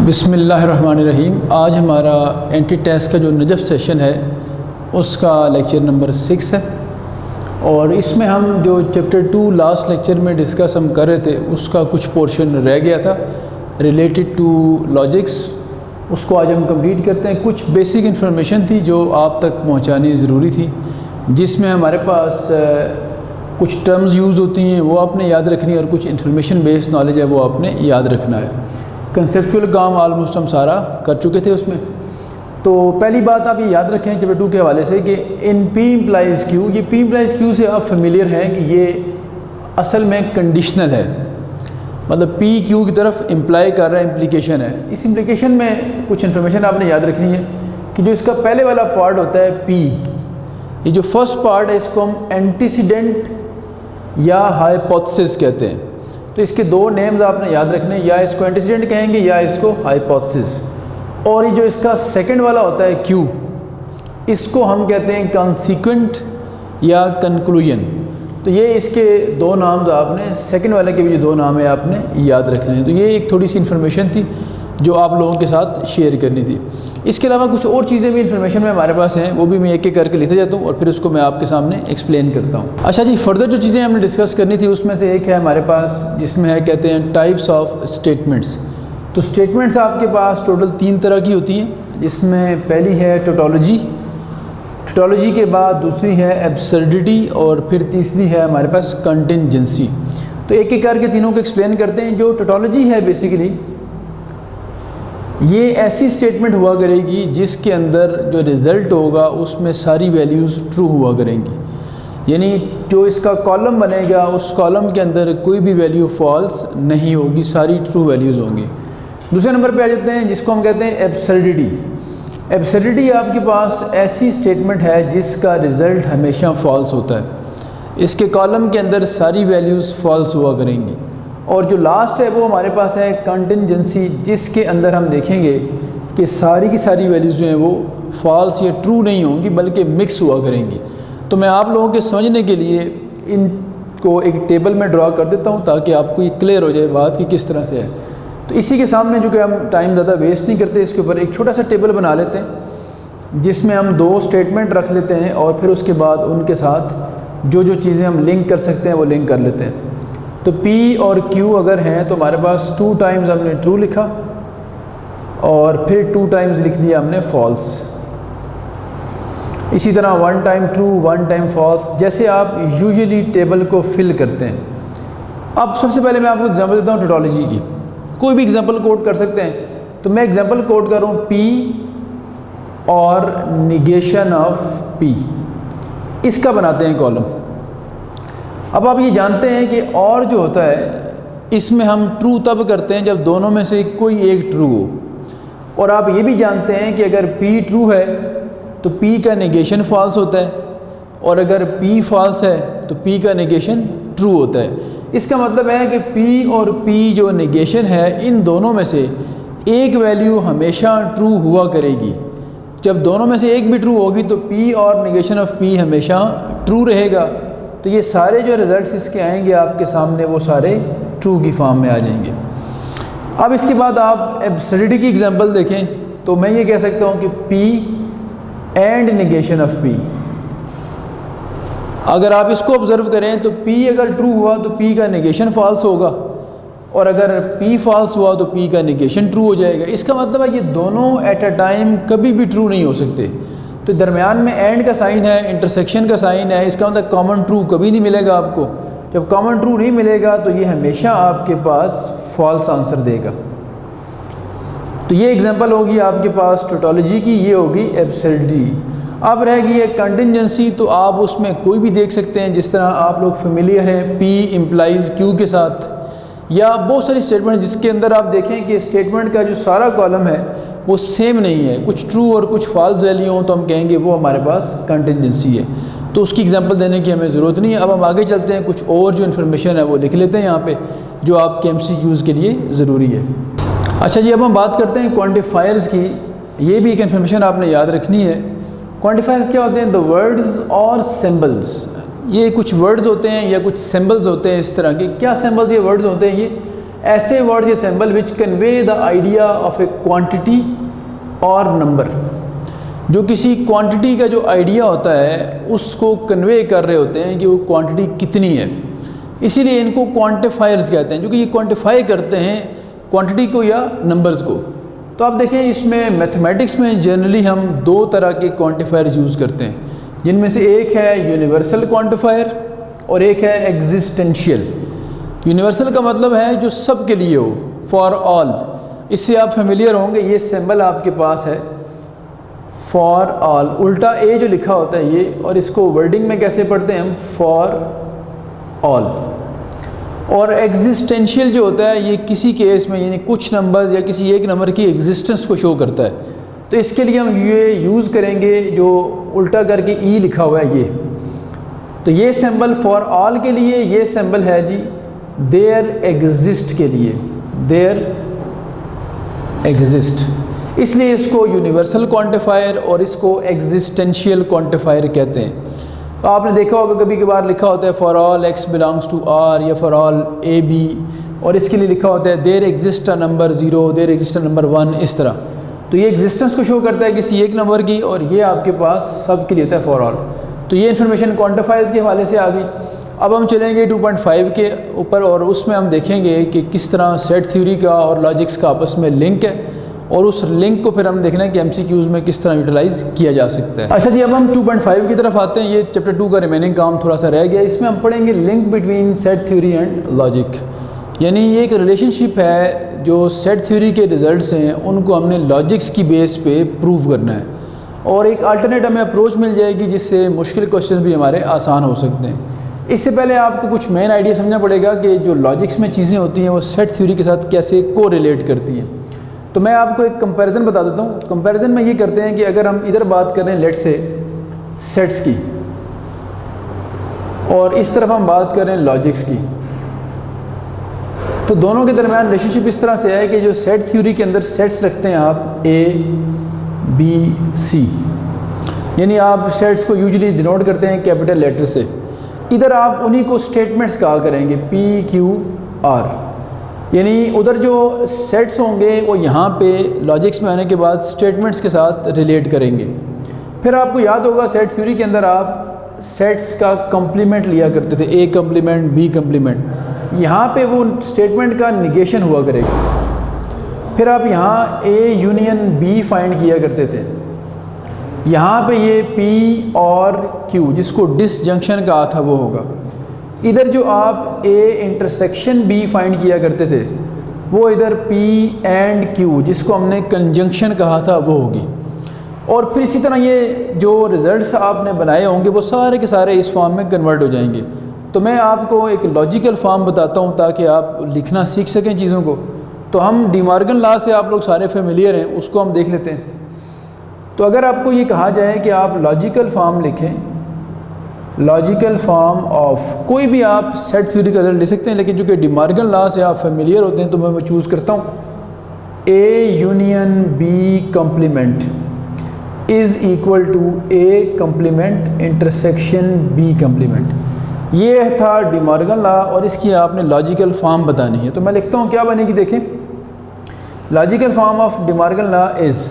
बिस्मिल्लाहिर्रहमानिर्रहीम। आज हमारा एंटी टेस्ट का जो नजफ़ सेशन है उसका लेक्चर नंबर 6 है और इसमें हम जो चैप्टर 2 लास्ट लेक्चर में डिस्कस हम कर रहे थे उसका कुछ पोर्शन रह गया था रिलेटेड टू लॉजिक्स। उसको आज हम कंप्लीट करते हैं। कुछ बेसिक इन्फॉर्मेशन थी जो आप तक पहुंचानी ज़रूरी थी, जिसमें हमारे पास कुछ टर्म्स यूज़ होती हैं वो आपने याद रखनी है और कुछ इन्फॉर्मेशन बेस्ड नॉलेज है वो आपने याद रखना है। कंसेप्चुअल काम ऑलमोस्ट हम सारा कर चुके थे उसमें। तो पहली बात आप ये याद रखें चैप्टर 2 के हवाले से कि इन P इम्प्लाइज़ Q, ये P इम्प्लाइज़ Q से आप फेमिलियर हैं कि ये असल में कंडीशनल है, मतलब P Q की तरफ इम्प्लाई कर रहा है, इम्प्लीकेशन है। इस इम्प्लीकेशन में कुछ इन्फॉर्मेशन आपने याद रखनी है कि जो इसका पहले वाला पार्ट होता है P, ये जो फर्स्ट पार्ट है इसको हम एंटीसीडेंट या हाइपोथेसिस कहते हैं। तो इसके दो नेम्स आपने याद रखने, या इसको एंटीसीडेंट कहेंगे या इसको हाइपोथेसिस। और ये जो इसका सेकंड वाला होता है Q, इसको हम कहते हैं कॉन्सिक्वेंट या कंक्लूजन। तो ये इसके दो नाम्स आपने, सेकंड वाले के भी जो दो नाम है आपने याद रखने हैं। तो ये एक थोड़ी सी इन्फॉर्मेशन थी जो आप लोगों के साथ शेयर करनी थी। इसके अलावा कुछ और चीज़ें भी इन्फॉर्मेशन में हमारे पास हैं, वो भी मैं एक एक करके लेते जाता हूँ और फिर उसको मैं आपके सामने एक्सप्लेन करता हूँ। अच्छा जी, फर्दर जो चीज़ें हमने डिस्कस करनी थी उसमें से एक है हमारे पास जिसमें है कहते हैं टाइप्स ऑफ स्टेटमेंट्स। तो स्टेटमेंट्स आपके पास टोटल 3 तरह की होती हैं, जिसमें पहली है टोटोलॉजी, टोटोलॉजी के बाद दूसरी है एब्सर्डिटी और फिर तीसरी है हमारे पास कंटिंजेंसी। तो एक एक करके तीनों को एक्सप्लेन करते हैं। जो टोटोलॉजी है बेसिकली ये ऐसी स्टेटमेंट हुआ करेगी जिसके अंदर जो रिज़ल्ट होगा उसमें सारी वैल्यूज़ ट्रू हुआ करेंगी, यानी जो इसका कॉलम बनेगा उस कॉलम के अंदर कोई भी वैल्यू फॉल्स नहीं होगी, सारी ट्रू वैल्यूज़ होंगी। दूसरे नंबर पे आ जाते हैं जिसको हम कहते हैं एब्सर्डिटी। एब्सर्डिटी आपके पास ऐसी स्टेटमेंट है जिसका रिज़ल्ट हमेशा फॉल्स होता है, इसके कॉलम के अंदर सारी वैल्यूज़ फॉल्स हुआ करेंगी। और जो लास्ट है वो हमारे पास है कंटिंजेंसी, जिसके अंदर हम देखेंगे कि सारी की सारी वैल्यूज़ जो हैं वो फॉल्स या ट्रू नहीं होंगी बल्कि मिक्स हुआ करेंगी। तो मैं आप लोगों के समझने के लिए इनको एक टेबल में ड्रा कर देता हूँ ताकि आपको ये क्लियर हो जाए बात कि किस तरह से है। तो इसी के सामने जो कि हम टाइम ज़्यादा वेस्ट नहीं करते, इसके ऊपर एक छोटा सा टेबल बना लेते हैं जिसमें हम 2 स्टेटमेंट रख लेते हैं और फिर उसके बाद उनके साथ जो जो चीज़ें हम लिंक कर सकते हैं वो लिंक कर लेते हैं। तो P और Q अगर हैं तो हमारे पास 2 टाइम्स हमने ट्रू लिखा और फिर 2 टाइम्स लिख दिया हमने फॉल्स। इसी तरह 1 टाइम ट्रू 1 टाइम फॉल्स, जैसे आप यूजुअली टेबल को फिल करते हैं। अब सबसे पहले मैं आपको एग्जांपल देता हूँ टोटोलॉजी की। कोई भी एग्जांपल कोड कर सकते हैं, तो मैं एग्जांपल कोड कर रहा हूँ P और निगेशन ऑफ P, इसका बनाते हैं कॉलम। अब आप ये जानते हैं कि और जो होता है इसमें हम ट्रू तब करते हैं जब दोनों में से कोई एक ट्रू हो, और आप ये भी जानते हैं कि अगर P ट्रू है तो P का नेगेशन फॉल्स होता है और अगर P फॉल्स है तो P का नेगेशन ट्रू होता है। इसका मतलब है कि P और P जो नेगेशन है इन दोनों में से एक वैल्यू हमेशा ट्रू हुआ करेगी। जब दोनों में से एक भी ट्रू होगी तो P और नेगेशन ऑफ P हमेशा ट्रू रहेगा। तो ये सारे जो रिज़ल्ट्स इसके आएंगे आपके सामने वो सारे ट्रू की फॉर्म में आ जाएंगे। अब इसके बाद आप एब्सर्डिटी की एग्जांपल देखें तो मैं ये कह सकता हूँ कि P and negation of P। अगर आप इसको ऑब्ज़र्व करें तो P अगर ट्रू हुआ तो P का नेगेशन फॉल्स होगा और अगर P फॉल्स हुआ तो P का नेगेशन ट्रू हो जाएगा। इसका मतलब है ये दोनों एट अ टाइम कभी भी ट्रू नहीं हो सकते। तो दरमियान में एंड का साइन है, इंटरसेक्शन का साइन है, इसका मतलब कॉमन ट्रू कभी नहीं मिलेगा आपको। जब कॉमन ट्रू नहीं मिलेगा तो ये हमेशा आपके पास फॉल्स आंसर देगा। तो ये एग्जांपल होगी आपके पास टोटोलॉजी की, ये होगी एब्सर्डिटी। अब रहेगी एक कंटिंजेंसी, तो आप उसमें कोई भी देख सकते हैं, जिस तरह आप लोग फेमिलियर हैं P इम्प्लाइज़ Q के साथ, या बहुत सारी स्टेटमेंट जिसके अंदर आप देखें कि स्टेटमेंट का जो सारा कॉलम है वो सेम नहीं है, कुछ ट्रू और कुछ फॉल्स वैल्यू हों तो हम कहेंगे वो हमारे पास कंटिंजेंसी है। तो उसकी एग्जांपल देने की हमें ज़रूरत नहीं है। अब हम आगे चलते हैं, कुछ और जो इन्फॉर्मेशन है वो लिख लेते हैं यहाँ पे जो आपके MCQs के लिए ज़रूरी है। अच्छा जी, अब हम बात करते हैं क्वांटिफायर्स की। ये भी एक इन्फॉर्मेशन आपने याद रखनी है। क्वांटिफायर्स क्या होते हैं? द वर्ड्स और सिंबल्स, ये कुछ वर्ड्स होते हैं या कुछ सिंबल्स होते हैं इस तरह के। क्या सिंबल्स ये वर्ड्स होते हैं? ये ऐसे वर्ड्स या symbol which convey the idea of A quantity और नंबर, जो किसी क्वांटिटी का जो आइडिया होता है उसको कन्वे कर रहे होते हैं कि वो क्वांटिटी कितनी है, इसीलिए इनको क्वांटिफायर्स कहते हैं, जो कि ये क्वांटिफाई करते हैं क्वांटिटी को या नंबर्स को। तो आप देखें इसमें मैथमेटिक्स में जनरली हम दो तरह के क्वांटिफायर्स यूज़ करते हैं, जिनमें से एक है यूनिवर्सल क्वांटिफायर और एक है एग्जिस्टेंशियल। यूनिवर्सल का मतलब है जो सब के लिए हो, फॉर ऑल। इससे आप फेमिलियर होंगे, ये सिंबल आपके पास है फॉर ऑल, उल्टा ए जो लिखा होता है ये, और इसको वर्डिंग में कैसे पढ़ते हैं हम? For all. और एग्जिस्टेंशियल जो होता है ये किसी केस में, यानी कुछ नंबर्स या किसी एक नंबर की एग्जिस्टेंस को शो करता है, तो इसके लिए हम ये यूज़ करेंगे जो उल्टा करके ई लिखा हुआ है ये। तो ये सिंबल फॉर ऑल के लिए, ये सिंबल है जी देयर एग्जिस्ट के लिए, देयर एग्जिस्ट, इसलिए इसको यूनिवर्सल क्वांटिफायर और इसको एग्जिस्टेंशियल क्वांटिफायर कहते हैं। तो आपने देखा होगा कभी कभार लिखा होता है for all x belongs to R या फॉर ऑल ए बी, और इसके लिए लिखा होता है there exist a number 0, there exist a number 1, इस तरह। तो ये एग्जिस्टेंस को शो करता है किसी एक नंबर की, और ये आपके पास सब के लिए होता है फॉर ऑल। तो ये इन्फॉर्मेशन क्वांटिफायर्स के हवाले से आ गई। अब हम चलेंगे 2.5 के ऊपर, और उसमें हम देखेंगे कि किस तरह सेट थ्योरी का और लॉजिक्स का आपस में लिंक है, और उस लिंक को फिर हम देखना है कि MCQs में किस तरह यूटिलाइज़ किया जा सकता है। अच्छा जी, अब हम 2.5 की तरफ आते हैं। ये चैप्टर 2 का रिमेनिंग काम थोड़ा सा रह गया। इसमें हम पढ़ेंगे link between set theory and logic, यानी ये एक रिलेशनशिप है जो सेट थ्योरी के रिज़ल्ट्स हैं उनको हमने लॉजिक्स की बेस पे प्रूव करना है, और एक अल्टरनेट हमें अप्रोच मिल जाएगी जिससे मुश्किल क्वेश्चन भी हमारे आसान हो सकते हैं। इससे पहले आपको कुछ मेन आइडिया समझना पड़ेगा कि जो लॉजिक्स में चीज़ें होती हैं वो सेट थ्योरी के साथ कैसे को रिलेट करती हैं। तो मैं आपको एक कंपैरिजन बता देता हूँ। कंपैरिजन में ये करते हैं कि अगर हम इधर बात कर रहे हैं लेट से सेट्स की, और इस तरफ हम बात कर रहे हैं लॉजिक्स की, तो दोनों के दरमियान रिलेशनशिप इस तरह से है कि जो सेट थ्योरी के अंदर सेट्स रखते हैं आप A, B, C, यानी आप सेट्स को यूजुअली डिनोट करते हैं कैपिटल लेटर से। इधर आप उन्हीं को स्टेटमेंट्स कहा करेंगे P, Q, R, यानी उधर जो सेट्स होंगे वो यहाँ पे लॉजिक्स में आने के बाद स्टेटमेंट्स के साथ रिलेट करेंगे। फिर आपको याद होगा सेट थ्योरी के अंदर आप सेट्स का कम्प्लीमेंट लिया करते थे, A कम्प्लीमेंट, B कम्प्लीमेंट। यहाँ पे वो स्टेटमेंट का निगेशन हुआ करेगा। फिर आप यहाँ A यूनियन B फाइंड किया करते थे। यहाँ पे ये P और Q, जिसको डिसजंक्शन कहा था, वो होगा। इधर जो आप A इंटरसेक्शन B फाइंड किया करते थे, वो इधर P एंड Q, जिसको हमने कंजंक्शन कहा था, वो होगी। और फिर इसी तरह ये जो रिज़ल्ट्स आपने बनाए होंगे वो सारे के सारे इस फॉर्म में कन्वर्ट हो जाएंगे। तो मैं आपको एक लॉजिकल फॉर्म बताता हूँ ताकि आप लिखना सीख सकें चीज़ों को। तो हम डी मॉर्गन लॉ से आप लोग सारे फेमिलियर हैं, उसको हम देख लेते हैं। तो अगर आपको ये कहा जाए कि आप लॉजिकल फॉर्म लिखें, लॉजिकल फॉर्म ऑफ कोई भी आप सेट थ्योरी का रिजल्ट ले सकते हैं, लेकिन चूँकि डी मॉर्गन लॉ से आप फेमिलियर होते हैं तो मैं वो चूज़ करता हूँ A union B complement is equal to A complement intersection B complement. ये था डी मॉर्गन लॉ, और इसकी आपने लॉजिकल फॉर्म बतानी है। तो मैं लिखता हूँ क्या बनेगी, देखें logical form of De Morgan law is,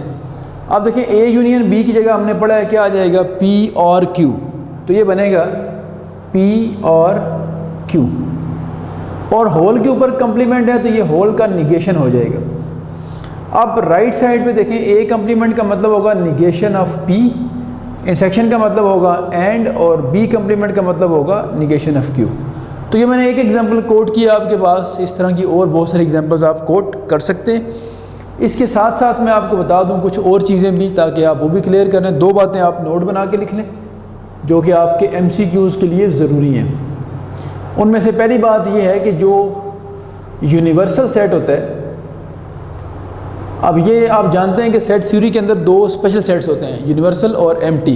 आप देखें A यूनियन B की जगह हमने पढ़ा है क्या आ जाएगा, P और Q, तो ये बनेगा P और Q, और होल के ऊपर कम्प्लीमेंट है तो ये होल का निगेशन हो जाएगा। अब राइट साइड पे देखें A कम्प्लीमेंट का मतलब होगा निगेशन ऑफ P, इंटरसेक्शन का मतलब होगा एंड, और B कम्प्लीमेंट का मतलब होगा निगेशन ऑफ Q। तो ये मैंने एक एग्जांपल कोट किया आपके पास, इस तरह की और बहुत सारे एग्जांपल्स आप कोट कर सकते हैं। इसके साथ साथ मैं आपको बता दूं कुछ और चीज़ें भी, ताकि आप वो भी क्लियर कर लें। दो बातें आप नोट बना के लिख लें जो कि आपके MCQs के लिए ज़रूरी हैं। उनमें से पहली बात ये है कि जो यूनिवर्सल सेट होता है, अब ये आप जानते हैं कि सेट थ्योरी के अंदर दो स्पेशल सेट्स होते हैं, यूनिवर्सल और एम्प्टी।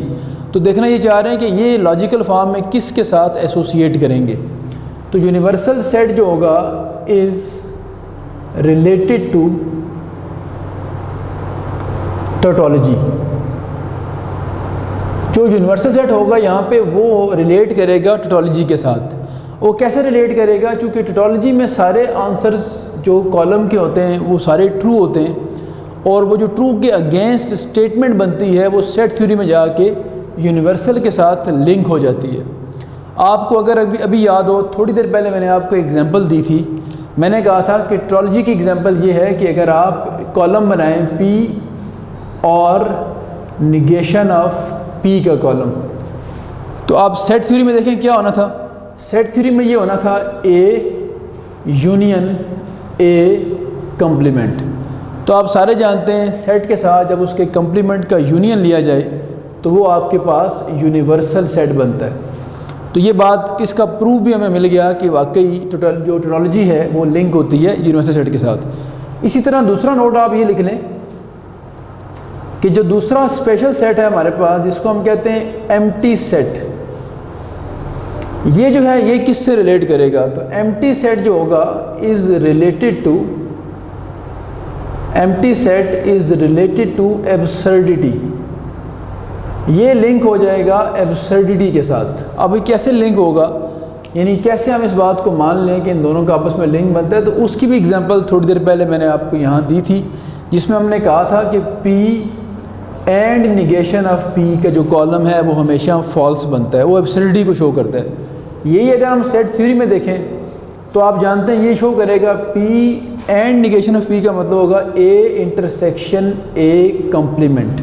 तो देखना ये चाह रहे हैं कि ये लॉजिकल फॉर्म में किसके साथ एसोसिएट करेंगे। तो यूनिवर्सल सेट जो होगा इज़ रिलेटेड टू टोटोलॉजी। जो यूनिवर्सल सेट होगा यहाँ पे वो रिलेट करेगा टोटोलॉजी के साथ। वो कैसे रिलेट करेगा? चूँकि टोटोलॉजी में सारे आंसर्स जो कॉलम के होते हैं वो सारे ट्रू होते हैं, और वो जो ट्रू के अगेंस्ट स्टेटमेंट बनती है वो सेट थ्योरी में जाके यूनिवर्सल के साथ लिंक हो जाती है। आपको अगर अभी याद हो, थोड़ी देर पहले मैंने आपको एग्जांपल दी थी। मैंने कहा था कि टोटोलॉजी की एग्जांपल ये है कि अगर आप कॉलम बनाएं P और निगेशन ऑफ P का कॉलम, तो आप सेट थ्योरी में देखें क्या होना था। सेट थ्योरी में ये होना था A यूनियन A कंप्लीमेंट। तो आप सारे जानते हैं सेट के साथ जब उसके कंप्लीमेंट का यूनियन लिया जाए तो वो आपके पास यूनिवर्सल सेट बनता है। तो ये बात इसका प्रूफ भी हमें मिल गया कि वाकई जो टोटोलॉजी है वो लिंक होती है यूनिवर्सल सेट के साथ। इसी तरह दूसरा नोट आप ये लिख लें कि जो दूसरा स्पेशल सेट है हमारे पास, जिसको हम कहते हैं एम्प्टी सेट, ये जो है ये किससे रिलेट करेगा? तो एम्प्टी सेट जो होगा इज़ रिलेटेड टू एब्सर्डिटी। ये लिंक हो जाएगा एब्सर्डिटी के साथ। अब ये कैसे लिंक होगा, यानी कैसे हम इस बात को मान लें कि इन दोनों का आपस में लिंक बनता है, तो उसकी भी एग्जांपल थोड़ी देर पहले मैंने आपको यहाँ दी थी, जिसमें हमने कहा था कि P and negation of P का जो कॉलम है वो हमेशा फॉल्स बनता है, वो एब्सर्डिटी को शो करता है। यही अगर हम सेट थ्योरी में देखें तो आप जानते हैं ये शो करेगा P and negation of P का मतलब होगा A इंटरसेक्शन A कंप्लीमेंट।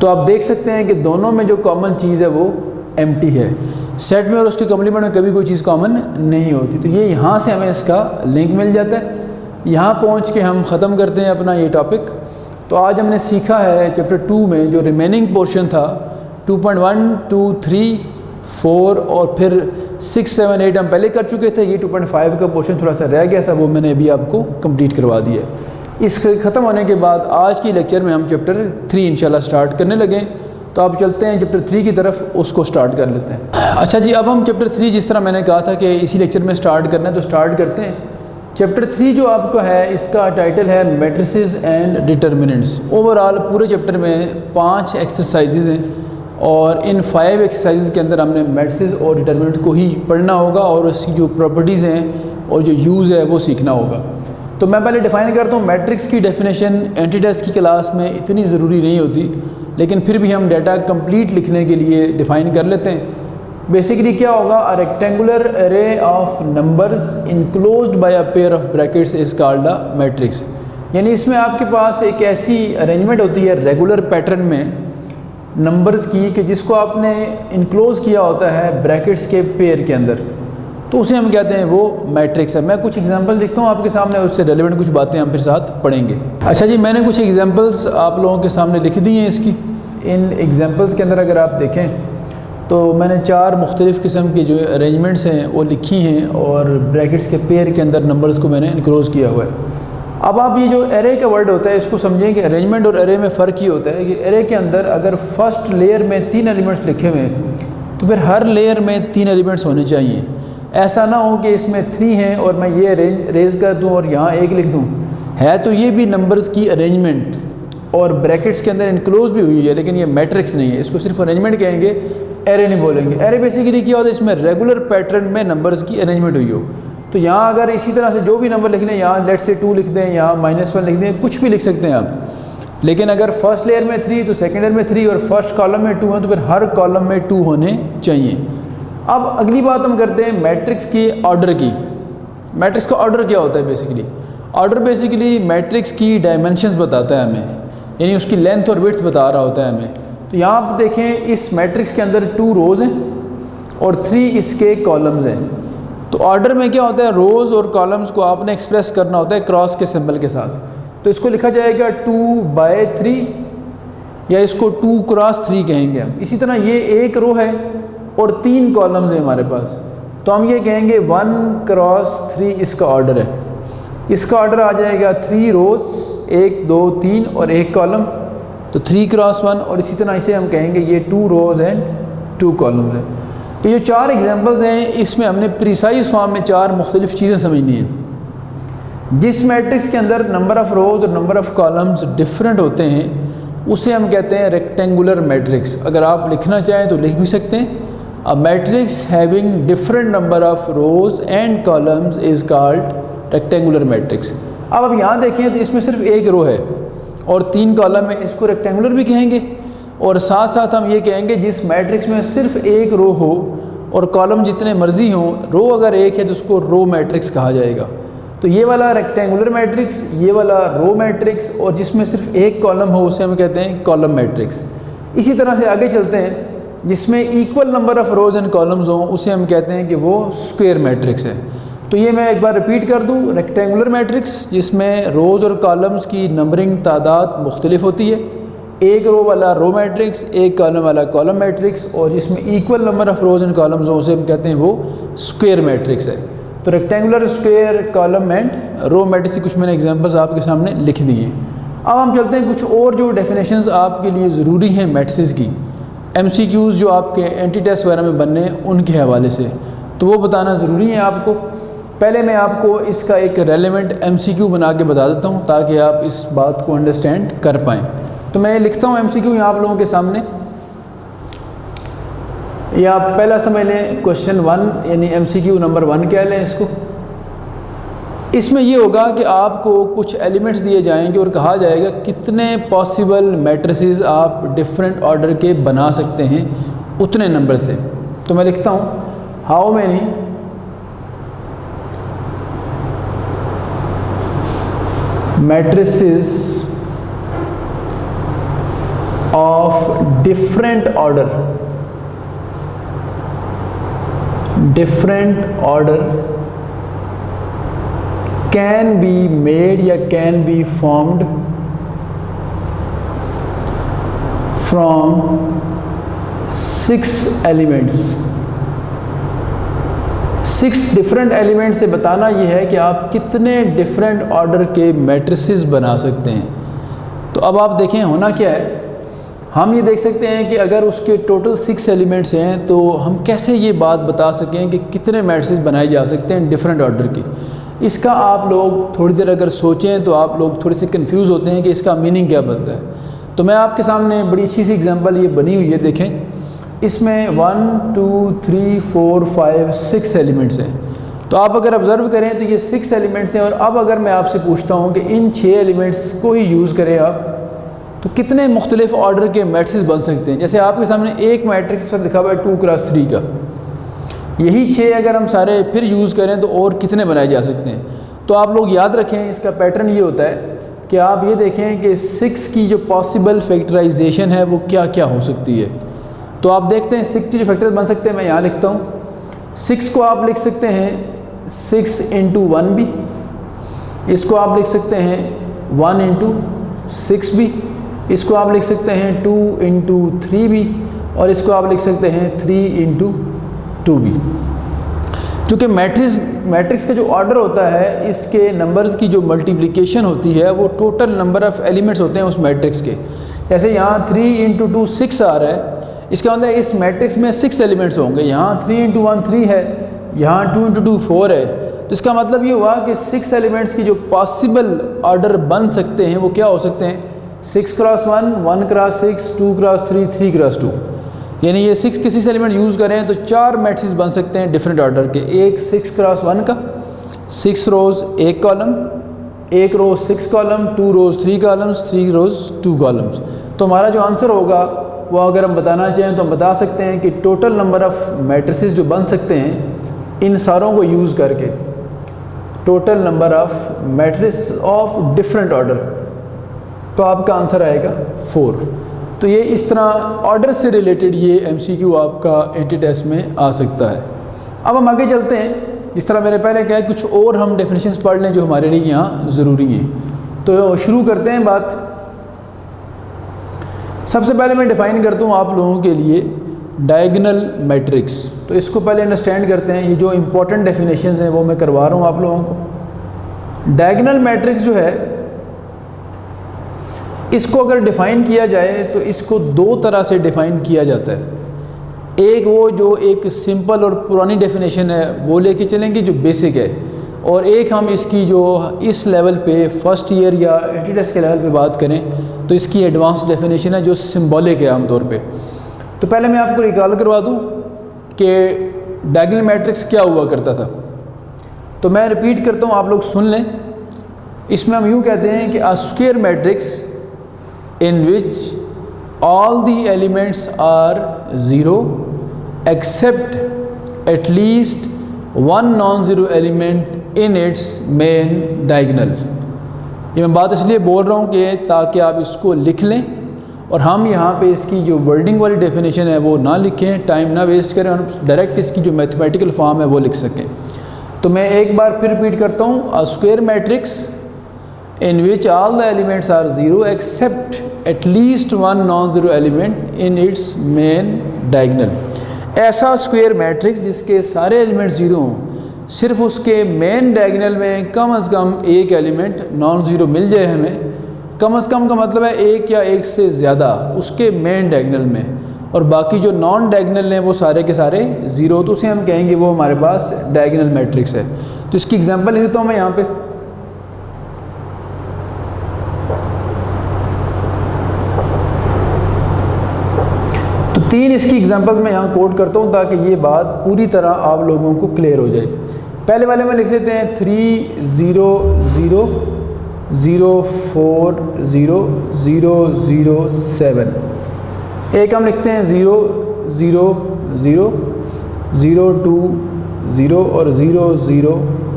तो आप देख सकते हैं कि दोनों में जो कॉमन चीज़ है वो एम्प्टी है। सेट में और उसके कॉम्प्लीमेंट में कभी कोई चीज़ कॉमन नहीं होती। तो ये यहाँ से हमें इसका लिंक मिल जाता है। यहाँ पहुँच के हम ख़त्म करते हैं अपना ये टॉपिक। तो आज हमने सीखा है चैप्टर 2 में जो रिमेनिंग पोर्शन था 2.1, 2, 3, 4 और फिर 6, 7, 8 हम पहले कर चुके थे। ये 2.5 का पोर्शन थोड़ा सा रह गया था, वो मैंने अभी आपको कंप्लीट करवा दिया। इसके ख़त्म होने के बाद आज की लेक्चर में हम चैप्टर 3 इंशाल्लाह स्टार्ट करने लगे। तो आप चलते हैं चैप्टर 3 की तरफ, उसको स्टार्ट कर लेते हैं। अच्छा जी, अब हम चैप्टर 3 जिस तरह मैंने कहा था कि इसी लेक्चर में स्टार्ट करना है तो स्टार्ट करते हैं। चैप्टर 3 जो आपका है इसका टाइटल है मैट्रिसेस एंड डिटर्मिनेंट्स। ओवरऑल पूरे चैप्टर में 5 एक्सरसाइजेज़ हैं और इन 5 एक्सरसाइजेज़ के अंदर हमने मैट्रिसेस और डिटर्मिनेंट्स को ही पढ़ना होगा और उसकी जो प्रॉपर्टीज़ हैं और जो यूज़ है वो सीखना होगा। तो मैं पहले डिफ़ाइन करता हूँ। मैट्रिक्स की डेफिनेशन एंटी टेस्ट की क्लास में इतनी ज़रूरी नहीं होती, लेकिन फिर भी हम डाटा कंप्लीट लिखने के लिए डिफ़ाइन कर लेते हैं। बेसिकली क्या होगा, अ रेक्टेंगुलर अरे of numbers enclosed bye a pair of brackets is called a matrix. यानी इसमें आपके पास एक ऐसी अरेंजमेंट होती है रेगुलर पैटर्न में नंबर्स की कि जिसको आपने इनक्लोज़ किया होता है ब्रैकेट्स के पेयर के अंदर, तो उसे हम कहते हैं वो मैट्रिक्स है। मैं कुछ एग्जांपल्स लिखता हूँ आपके सामने, उससे रेलेवेंट कुछ बातें हम फिर साथ पढ़ेंगे। अच्छा जी, मैंने कुछ एग्जांपल्स आप लोगों के सामने लिख दी हैं इसकी। इन एग्जांपल्स के अंदर अगर आप देखें तो मैंने 4 मुख्तलिफ़ किस्म की जो अरेंजमेंट्स हैं वो लिखी हैं और ब्रैकेट्स के पेयर के अंदर नंबर्स को मैंने इनक्लोज़ किया हुआ है। अब आप ये जो एरे का वर्ड होता है इसको समझें कि अरेंजमेंट और एरे में फ़र्क ये होता है कि एरे के अंदर अगर फर्स्ट लेयर में 3 एलिमेंट्स लिखे हुए हैं तो फिर हर लेयर में 3 एलिमेंट्स होने चाहिए। ऐसा ना हो कि इसमें 3 हैं और मैं ये रेज कर दूं और यहाँ 1 लिख दूं। है तो ये भी नंबर्स की अरेंजमेंट और ब्रैकेट्स के अंदर इनक्लोज भी हुई है, लेकिन ये मैट्रिक्स नहीं है, इसको सिर्फ अरेंजमेंट कहेंगे, एरे नहीं बोलेंगे। एरे बेसिकली क्या होता है, इसमें रेगुलर पैटर्न में नंबर्स की अरेंजमेंट हुई हो। तो यहाँ अगर इसी तरह से जो भी नंबर लिख लें, यहाँ लेट्स से 2 लिख दें, यहाँ -1 लिख दें, कुछ भी लिख सकते हैं आप। लेकिन अगर फर्स्ट लेयर में 3 तो सेकेंड लेयर में 3 और फर्स्ट कॉलम में 2 है तो फिर हर कॉलम में 2 होने चाहिए। अब अगली बात हम करते हैं मैट्रिक्स की ऑर्डर की। मैट्रिक्स का ऑर्डर क्या होता है बेसिकली? ऑर्डर बेसिकली मैट्रिक्स की डायमेंशंस बताता है हमें, यानी उसकी लेंथ और विड्थ बता रहा होता है हमें। तो यहाँ आप देखें इस मैट्रिक्स के अंदर 2 रोज़ हैं और 3 इसके कॉलम्स हैं। तो ऑर्डर में क्या होता है, रोज़ और कॉलम्स को आपने एक्सप्रेस करना होता है क्रॉस के सिंबल के साथ। तो इसको लिखा जाएगा 2/3 या इसको 2 × 3 कहेंगे हम। इसी तरह ये एक रो है और 3 कॉलम्स हैं हमारे पास, तो हम ये कहेंगे 1 × 3 इसका ऑर्डर है। इसका ऑर्डर आ जाएगा 3 रोज़, 1, 2, 3 और 1 कॉलम, तो 3 × 1। और इसी तरह इसे हम कहेंगे ये 2 रोज़ एंड 2 कॉलम्स है। ये जो 4 एग्जांपल्स हैं इसमें हमने प्रिसाइज फॉर्म में 4 मुख्तलिफ चीज़ें समझनी है। जिस मैट्रिक्स के अंदर नंबर ऑफ़ रोज़ और नंबर ऑफ़ कॉलम्स डिफरेंट होते हैं उसे हम कहते हैं रेक्टेंगुलर मैट्रिक्स। अगर आप लिखना चाहें तो लिख भी सकते हैं, a matrix having different number of rose and columns is called rectangular matrix. अब आप यहाँ देखें तो इसमें सिर्फ एक रो है और 3 कॉलम है, इसको रेक्टेंगुलर भी कहेंगे। और साथ साथ हम ये कहेंगे जिस मैट्रिक्स में सिर्फ एक रो हो और कॉलम जितने मर्जी हों, रो अगर एक है तो उसको रो मैट्रिक्स कहा जाएगा। तो ये वाला रेक्टेंगुलर मैट्रिक्स, ये वाला रो मैट्रिक्स, और जिसमें सिर्फ एक कॉलम हो उसे हम कहते हैं कॉलम मैट्रिक्स। इसी तरह से आगे चलते हैं, जिसमें equal number of rows and columns हों उसे हम कहते हैं कि वो स्क्वायर मैट्रिक्स है। तो ये मैं एक बार रिपीट कर दूँ, रेक्टेंगुलर मैट्रिक्स जिसमें रोज़ और कॉलम्स की नंबरिंग तादाद मुख्तलिफ होती है, एक रो वाला रो मैट्रिक्स, एक कॉलम वाला कॉलम मैट्रिक्स, और जिसमें equal number of rows and columns हों उसे हम कहते हैं वो स्क्वायर मैट्रिक्स है। तो rectangular, square, column and row matrix की कुछ मैंने एग्जांपल्स आपके सामने लिख दिए। अब हम चलते हैं कुछ और जो डेफिनेशंस आपके लिए ज़रूरी हैं मैट्रिक्स की, MCQs जो आपके एंटी टेस्ट वगैरह में बनने हैं उनके हवाले से, तो वो बताना ज़रूरी है आपको। पहले मैं आपको इसका एक रेलेवेंट MCQ बना के बता देता हूँ ताकि आप इस बात को अंडरस्टैंड कर पाएँ। तो मैं लिखता हूँ MCQ यहाँ आप लोगों के सामने, या आप पहला समझ लें क्वेश्चन 1 यानी MCQ नंबर 1 कह लें इसको। इसमें ये होगा कि आपको कुछ एलिमेंट्स दिए जाएंगे और कहा जाएगा कितने पॉसिबल मैट्रिसेस आप डिफरेंट ऑर्डर के बना सकते हैं उतने नंबर से। तो मैं लिखता हूँ how many matrices of different order can be made या can be formed from 6 elements। 6 different element से बताना यह है कि आप कितने डिफरेंट ऑर्डर के मैट्रिसेस बना सकते हैं। तो अब आप देखें होना क्या है, हम ये देख सकते हैं कि अगर उसके टोटल 6 एलिमेंट्स हैं तो हम कैसे ये बात बता सकें कि कितने मैट्रिसेस बनाए जा सकते हैं डिफरेंट ऑर्डर की। इसका आप लोग थोड़ी देर अगर सोचें तो आप लोग थोड़े से कंफ्यूज होते हैं कि इसका मीनिंग क्या बनता है। तो मैं आपके सामने बड़ी अच्छी सी एग्जांपल ये बनी हुई है, देखें इसमें 1 2 3 4 5 6 एलिमेंट्स हैं। तो आप अगर ऑब्ज़र्व करें तो ये 6 एलिमेंट्स हैं। और अब अगर मैं आपसे पूछता हूँ कि इन 6 एलिमेंट्स को ही यूज़ करें आप तो कितने मुख्तलिफ ऑर्डर के मैट्रिसेस बन सकते हैं। जैसे आपके सामने एक मैट्रिक्स पर लिखा हुआ है 2 क्रॉस 3 का, यही 6 अगर हम सारे फिर यूज़ करें तो और कितने बनाए जा सकते हैं। तो आप लोग याद रखें इसका पैटर्न ये होता है कि आप ये देखें कि 6 की जो पॉसिबल फैक्टराइजेशन है वो क्या क्या हो सकती है। तो आप देखते हैं 6 के जो फैक्टर्स बन सकते हैं, मैं यहाँ लिखता हूँ 6 को आप लिख सकते हैं 6 × 1 भी, इसको आप लिख सकते हैं 1 × 6 भी, इसको आप लिख सकते हैं 2 × 3 भी, और इसको आप लिख सकते हैं 3 × 2 भी। क्योंकि मैट्रिक्स का जो ऑर्डर होता है इसके नंबर्स की जो मल्टीप्लिकेशन होती है वो टोटल नंबर ऑफ़ एलिमेंट्स होते हैं उस मैट्रिक्स के। जैसे यहाँ 3 × 2 6 आ रहा है, इसका मतलब इस मैट्रिक्स में 6 एलिमेंट्स होंगे। यहाँ 3 × 1 3 है, यहाँ 2 × 2 4 है। तो इसका मतलब ये हुआ कि 6 एलिमेंट्स की जो पॉसिबल ऑर्डर बन सकते हैं वो क्या हो सकते हैं, 6 × 1 1 × 6 2 × 3 3 × 2। यानी ये 6 के 6 एलिमेंट यूज़ करें तो 4 मैट्रिक्स बन सकते हैं डिफरेंट ऑर्डर के। एक 6 × 1 का 6 रोज़ 1 कॉलम, 1 रो 6 कॉलम, 2 रोज़ 3 कॉलम्स, 3 रोज़ 2 कॉलम्स। तो हमारा जो आंसर होगा वो अगर हम बताना चाहें तो हम बता सकते हैं कि टोटल नंबर ऑफ़ मैट्रिसेस जो बन सकते हैं इन सारों को यूज़ करके, total number of matrix of different order, तो आपका आंसर आएगा 4। तो ये इस तरह ऑर्डर से रिलेटेड ये MCQ आपका एंटी टेस्ट में आ सकता है। अब हम आगे चलते हैं, जिस तरह मैंने पहले कहा कुछ और हम डेफिनेशंस पढ़ लें जो हमारे लिए यहाँ ज़रूरी हैं। तो शुरू करते हैं बात। सबसे पहले मैं डिफ़ाइन करता हूँ आप लोगों के लिए डायगोनल मैट्रिक्स। तो इसको पहले अंडरस्टैंड करते हैं, ये जो इम्पोर्टेंट डेफिनेशंस हैं वो मैं करवा रहा हूँ आप लोगों को। डायगोनल मैट्रिक्स जो है इसको अगर डिफ़ाइन किया जाए तो इसको 2 तरह से डिफ़ाइन किया जाता है। एक वो जो एक सिंपल और पुरानी डेफिनेशन है वो लेके चलेंगे जो बेसिक है, और एक हम इसकी जो इस लेवल पे फर्स्ट ईयर या एंटी टेस्ट के लेवल पे बात करें तो इसकी एडवांस डेफिनेशन है जो सिंबॉलिक है आमतौर पे। तो पहले मैं आपको रिकॉल करवा दूँ कि डायगोनल मैट्रिक्स क्या हुआ करता था। तो मैं रिपीट करता हूँ, आप लोग सुन लें। इसमें हम यूँ कहते हैं कि a square matrix in which all the elements are zero except at least one non zero element in its main diagonal. ये मैं बात इसलिए बोल रहा हूँ कि ताकि आप इसको लिख लें और हम यहाँ पे इसकी जो वर्डिंग वाली डेफिनेशन है वो ना लिखें, टाइम ना वेस्ट करें, और डायरेक्ट इसकी जो मैथमेटिकल फॉर्म है वो लिख सकें। तो मैं एक बार फिर रिपीट करता हूँ, अ square matrix in which all the elements are zero except at least one non-zero element in its main diagonal। ऐसा स्क्वायर मैट्रिक्स जिसके सारे एलिमेंट ज़ीरो हों, सिर्फ उसके मेन डायगोनल में कम से कम एक एलिमेंट नॉन ज़ीरो मिल जाए हमें। कम से कम का मतलब है एक या एक से ज़्यादा उसके मेन डायगोनल में, और बाकी जो नॉन डायगोनल हैं वो सारे के सारे ज़ीरो, तो उसे हम कहेंगे वो हमारे पास डायगोनल मैट्रिक्स है। तो इसकी एग्जांपल लिख देता हूँ मैं यहाँ पे। तो 3 इसकी एग्जांपल्स मैं यहाँ कोट करता हूँ ताकि ये बात पूरी तरह आप लोगों को क्लियर हो जाए। पहले वाले में लिख लेते हैं 3 0 0 0 4 0 0 0 7। एक हम लिखते हैं 0 0 0 0 2 0 और 0 0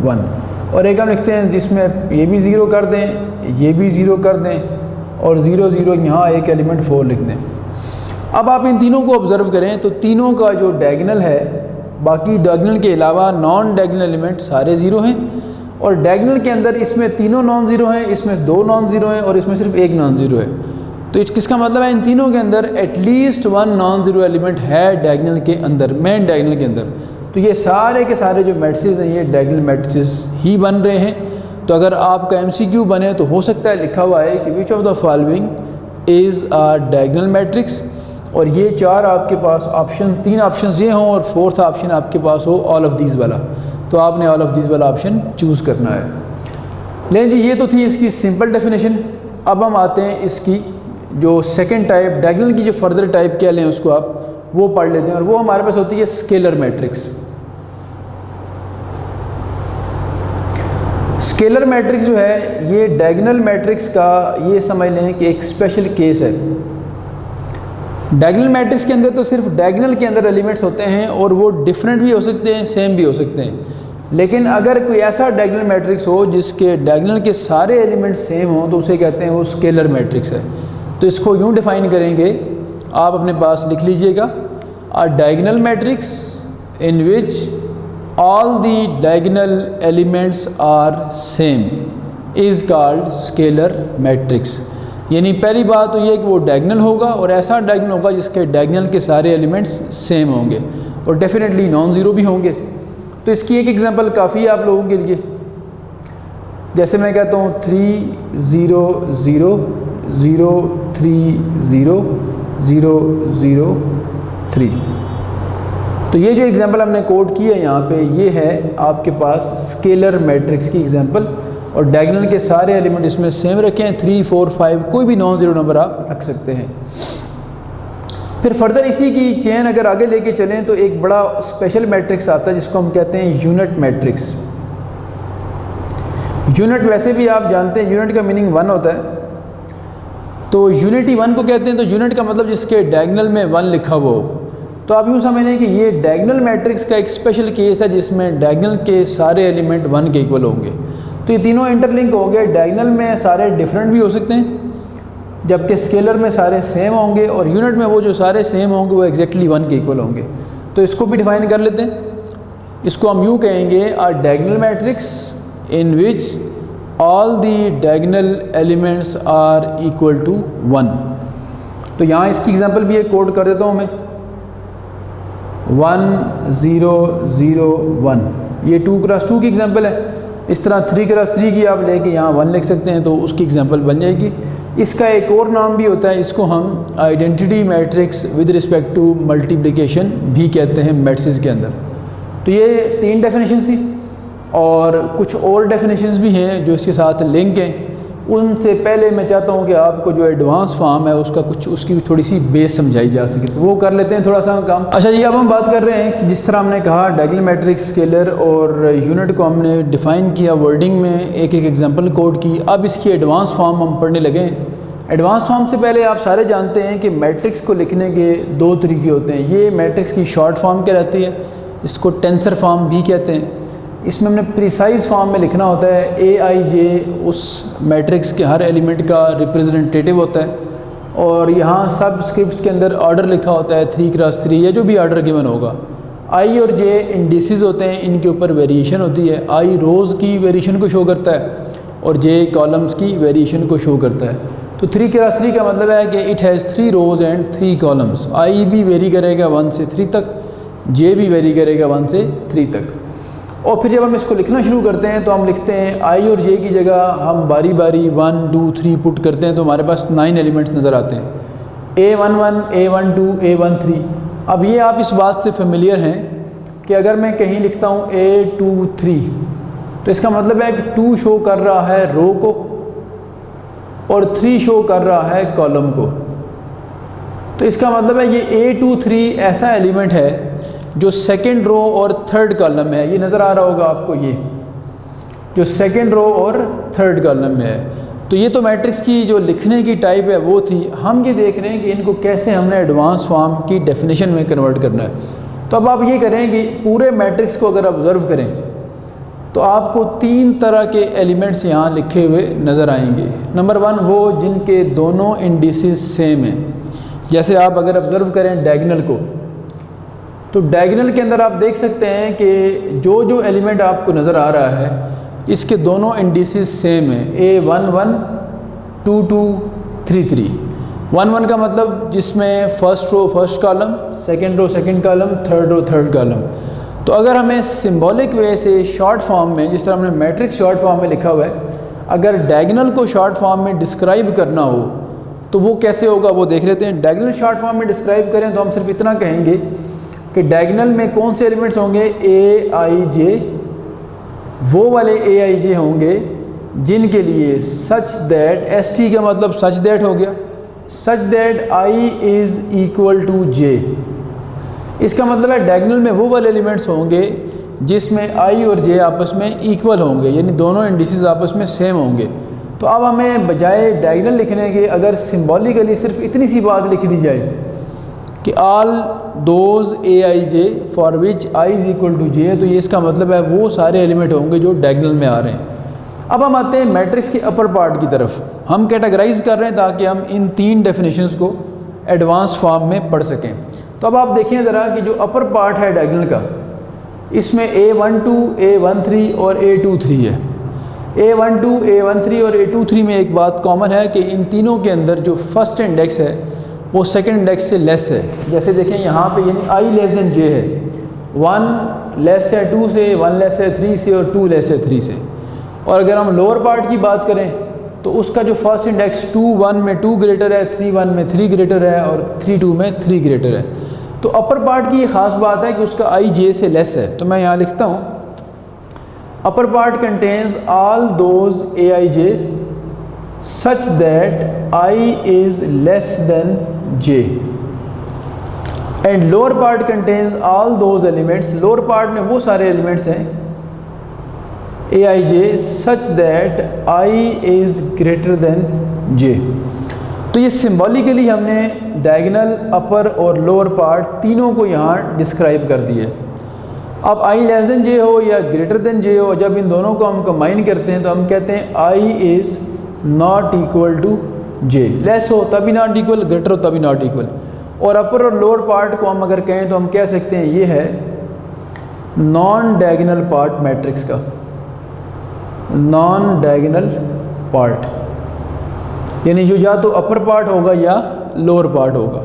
1, और एक हम लिखते हैं जिसमें ये भी 0 कर दें, ये भी 0 कर दें, और 0 0 यहाँ एक एलिमेंट 4 लिख दें। अब आप इन तीनों को ऑब्ज़र्व करें तो तीनों का जो डायगोनल है, बाकी डायगोनल के अलावा नॉन डायगोनल एलिमेंट सारे ज़ीरो हैं, और डायगोनल के अंदर इसमें तीनों नॉन ज़ीरो हैं, इसमें 2 नॉन ज़ीरो हैं, और इसमें सिर्फ एक नॉन ज़ीरो है। तो किसका मतलब है इन तीनों के अंदर at least one non zero element है डायगोनल के अंदर, मेन डायगोनल के अंदर। तो ये सारे के सारे जो मैट्रिसेस हैं ये डायगोनल मैट्रिसेस ही बन रहे हैं। तो अगर आपका MCQ बने तो हो सकता है लिखा हुआ है कि which of the following is a diagonal matrix, और ये 4 आपके पास ऑप्शन, 3 ऑप्शन ये हों और 4th ऑप्शन आपके पास हो ऑल ऑफ दीज वाला। तो आपने ऑल ऑफ दीज वाला ऑप्शन चूज़ करना है। लेकिन जी ये तो थी इसकी सिंपल डेफिनेशन। अब हम आते हैं इसकी जो सेकंड टाइप, डायगोनल की जो फर्दर टाइप कह लें उसको आप, वो पढ़ लेते हैं, और वो हमारे पास होती है स्केलर मैट्रिक्स। स्केलर मैट्रिक्स जो है ये डायगोनल मैट्रिक्स का, ये समझ लें कि एक स्पेशल केस है। डायगोनल मैट्रिक्स के अंदर तो सिर्फ डायगोनल के अंदर एलिमेंट्स होते हैं, और वो डिफरेंट भी हो सकते हैं, सेम भी हो सकते हैं। लेकिन अगर कोई ऐसा डायगोनल मैट्रिक्स हो जिसके डायगोनल के सारे एलिमेंट सेम हों तो उसे कहते हैं वो स्केलर मैट्रिक्स है। तो इसको यूँ डिफ़ाइन करेंगे, आप अपने पास लिख लीजिएगा, a diagonal matrix in which all the diagonal elements are same is called scalar matrix. यानी पहली बात तो ये कि वो डायगोनल होगा, और ऐसा डायगोनल होगा जिसके डायगोनल के सारे एलिमेंट्स सेम होंगे, और डेफिनेटली नॉन ज़ीरो भी होंगे। तो इसकी एक एग्जांपल काफ़ी है आप लोगों के लिए। जैसे मैं कहता हूँ 3 0 0 0 3 0 0 0 3। तो ये जो एग्जांपल हमने कोड की है यहाँ पे, ये है आपके पास स्केलर मैट्रिक्स की एग्जांपल, और डायगोनल के सारे एलिमेंट इसमें सेम रखें, 3 4 5, कोई भी नॉन ज़ीरो नंबर आप रख सकते हैं। फिर फर्दर इसी की चेन अगर आगे लेके चलें तो एक बड़ा स्पेशल मैट्रिक्स आता है जिसको हम कहते हैं यूनिट मैट्रिक्स। यूनिट वैसे भी आप जानते हैं यूनिट का मीनिंग 1 होता है, तो यूनिटी 1 को कहते हैं। तो यूनिट का मतलब जिसके डायगोनल में 1 लिखा हुआ हो। तो आप यूँ समझ लें कि ये डायगोनल मैट्रिक्स का एक स्पेशल केस है जिसमें डायगोनल के सारे एलिमेंट 1 के इक्वल होंगे। तो ये तीनों इंटरलिंक हो गए। डायगोनल में सारे डिफरेंट भी हो सकते हैं, जबकि स्केलर में सारे सेम होंगे, और यूनिट में वो जो सारे सेम होंगे वो एग्जैक्टली 1 के इक्वल होंगे। तो इसको भी डिफाइन कर लेते हैं। इसको हम यूँ कहेंगे, a diagonal matrix in which all the diagonal elements are equal to 1। तो यहाँ इसकी एग्जांपल भी एक कोड कर देता हूँ मैं, 1 0 0 1। ये 2 क्रॉस 2 की एग्जांपल है। इस तरह 3 क्रॉस 3 की आप लेके यहाँ 1 लिख सकते हैं, तो उसकी एग्जांपल बन जाएगी। इसका एक और नाम भी होता है, इसको हम identity matrix with respect to multiplication भी कहते हैं मैट्रिक्स के अंदर। तो ये 3 डेफिनेशंस थी, और कुछ और डेफिनेशंस भी हैं जो इसके साथ लिंक हैं। उनसे पहले मैं चाहता हूँ कि आपको जो एडवांस फॉर्म है उसका कुछ उसकी थोड़ी सी बेस समझाई जा सके, तो वो कर लेते हैं थोड़ा सा काम। अच्छा जी, अब हम बात कर रहे हैं कि जिस तरह हमने कहा डायगोनल मैट्रिक्स, स्केलर और यूनिट को हमने डिफ़ाइन किया वर्डिंग में, एक एक एग्जांपल कोड की। अब इसकी एडवांस फॉर्म हम पढ़ने लगे। एडवांस फॉर्म से पहले आप सारे जानते हैं कि मैट्रिक्स को लिखने के दो तरीके होते हैं। ये मैट्रिक्स की शॉर्ट फॉर्म कहलाती है, इसको टेंसर फॉर्म भी कहते हैं। इसमें हमने प्रिसाइज फॉर्म में लिखना होता है। ए आई जे उस मैट्रिक्स के हर एलिमेंट का रिप्रेजेंटेटिव होता है, और यहाँ सब स्क्रिप्ट्स के अंदर ऑर्डर लिखा होता है 3x3 या जो भी ऑर्डर गिवन होगा। आई और जे इंडिसेस होते हैं, इनके ऊपर वेरिएशन होती है। आई रोज़ की वेरिएशन को शो करता है और जे कॉलम्स की वेरिएशन को शो करता है। तो 3x3 का मतलब है कि it has 3 rows and 3 columns. I भी वेरी करेगा 1 से 3 तक, जे भी वेरी करेगा 1 से 3 तक। और फिर जब हम इसको लिखना शुरू करते हैं तो हम लिखते हैं आई और जे की जगह हम बारी बारी 1 2 3 पुट करते हैं, तो हमारे पास 9 एलिमेंट्स नज़र आते हैं। A11, A12, A13। अब ये आप इस बात से फेमिलियर हैं कि अगर मैं कहीं लिखता हूँ A23 तो इसका मतलब है कि 2 शो कर रहा है रो को और 3 शो कर रहा है कॉलम को। तो इसका मतलब है ये A23 ऐसा एलिमेंट है जो सेकेंड रो और थर्ड कॉलम में है। ये नज़र आ रहा होगा आपको, ये जो सेकेंड रो और थर्ड कॉलम में है। तो ये तो मैट्रिक्स की जो लिखने की टाइप है वो थी। हम ये देख रहे हैं कि इनको कैसे हमने एडवांस फॉर्म की डेफिनेशन में कन्वर्ट करना है। तो अब आप ये करें कि पूरे मैट्रिक्स को अगर ऑब्ज़र्व करें तो आपको 3 तरह के एलिमेंट्स यहाँ लिखे हुए नज़र आएंगे। नंबर 1 वो जिनके दोनों इंडिसेस सेम हैं। जैसे आप अगर ऑब्ज़र्व करें डायगोनल को, तो डायगोनल के अंदर आप देख सकते हैं कि जो जो एलिमेंट आपको नज़र आ रहा है इसके दोनों इंडिसेस सेम है। A11, 22, 33। 11 का मतलब जिसमें first row first column, second row second column, third row third column. तो अगर हमें सिंबॉलिक वे से शॉर्ट फॉर्म में, जिस तरह हमने मैट्रिक्स शॉर्ट फॉर्म में लिखा हुआ है, अगर डायगोनल को शॉर्ट फॉर्म में डिस्क्राइब करना हो तो वो कैसे होगा वो देख लेते हैं। डायगोनल शॉर्ट फॉर्म में डिस्क्राइब करें तो हम सिर्फ इतना कहेंगे कि डायगोनल में कौन से एलिमेंट्स होंगे, ए आई जे, वो वाले ए आई जे होंगे जिनके लिए सच दैट, एस टी का मतलब सच दैट हो गया, such that I is equal to J. इसका मतलब है डायगोनल में वो वाले एलिमेंट्स होंगे जिसमें आई और जे आपस में इक्वल होंगे, यानी दोनों इंडिसेस आपस में सेम होंगे। तो अब हमें बजाय डायगोनल लिखने के अगर सिंबॉलिकली सिर्फ इतनी सी बात लिख दी जाए कि all those A I J for which I is equal to J, तो ये इसका मतलब है वो सारे एलिमेंट होंगे जो डायगोनल में आ रहे हैं। अब हम आते हैं मैट्रिक्स के अपर पार्ट की तरफ। हम कैटेगराइज कर रहे हैं ताकि हम इन 3 डेफिनेशंस को एडवांस फॉर्म में पढ़ सकें। तो अब आप देखें ज़रा कि जो अपर पार्ट है डायगोनल का, इसमें A12, A13 और A23 है। A12, A13 और A23 में एक बात कॉमन है कि इन तीनों के अंदर जो फर्स्ट इंडेक्स है वो सेकंड इंडेक्स से लेस है। जैसे देखें यहाँ पे, यानी i लेस देन j है, 1 लेस है 2 से, 1 लेस है 3 से और 2 लेस है 3 से। और अगर हम लोअर पार्ट की बात करें तो उसका जो फर्स्ट इंडेक्स 2 1 में 2 ग्रेटर है, 3 1 में 3 ग्रेटर है और 3 2 में 3 ग्रेटर है। तो अपर पार्ट की ये ख़ास बात है कि उसका i j से लेस है। तो मैं यहाँ लिखता हूँ upper part contains all those A I J's such that I is less than j, and lower part contains all those elements, lower part में वो सारे elements हैं aij such that I is greater than j। तो ये symbolically हमने diagonal, अपर और lower part तीनों को यहाँ डिस्क्राइब कर दिए। अब i लेस देन j हो या ग्रेटर देन j हो, जब इन दोनों को हम कंबाइन करते हैं तो हम कहते हैं i is not equal to j. Less हो तभी नॉट इक्वल, ग्रेटर हो तभी नॉट इक्वल। और अपर और लोअर पार्ट को हम अगर कहें तो हम कह सकते हैं ये है नॉन डायगोनल पार्ट मैट्रिक्स का, नॉन डायगोनल पार्ट, यानी जो या तो अपर पार्ट होगा या लोअर पार्ट होगा।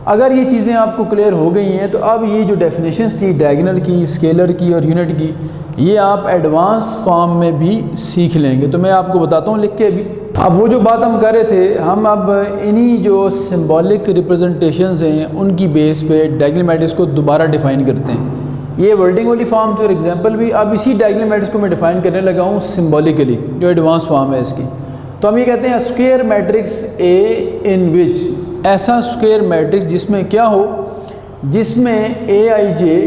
अगर ये चीज़ें आपको क्लियर हो गई हैं तो अब ये जो डेफिनेशंस थी डायगोनल की, स्केलर की और यूनिट की, ये आप एडवांस फॉर्म में भी सीख लेंगे। तो मैं आपको बताता हूँ लिख के भी। अब वो जो बात हम कर रहे थे, हम अब इन्हीं जो सिंबॉलिक रिप्रेजेंटेशंस हैं उनकी बेस पे डायगोनल मैट्रिक्स को दोबारा डिफ़ाइन करते हैं। ये वर्डिंग वाली फॉर्म थी और एग्जांपल भी। अब इसी डायगोनल मैट्रिक्स को मैं डिफ़ाइन करने लगा हूँ सिंबॉलिकली, जो एडवांस फॉर्म है इसकी। तो हम ये कहते हैं स्क्वायर मैट्रिक्स ए इन विच, ऐसा स्क्वायर मैट्रिक्स जिसमें क्या हो, जिसमें ए आई जे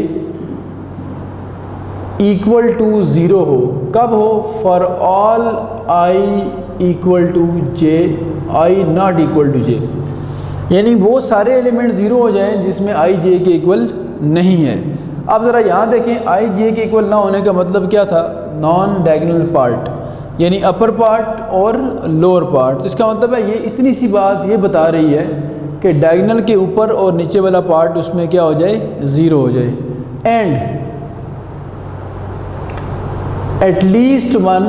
इक्वल टू 0 हो। कब हो? For all I equal to J, I not equal to J, यानी वो सारे एलिमेंट 0 हो जाएं जिसमें आई जे के इक्वल नहीं है। अब ज़रा यहाँ देखें, आई जे के इक्वल ना होने का मतलब क्या था? नॉन डायगोनल पार्ट, यानी अपर पार्ट और लोअर पार्ट। इसका मतलब है ये इतनी सी बात ये बता रही है कि डायगोनल के ऊपर और नीचे वाला पार्ट उसमें क्या हो जाए? 0 हो जाए। And at least one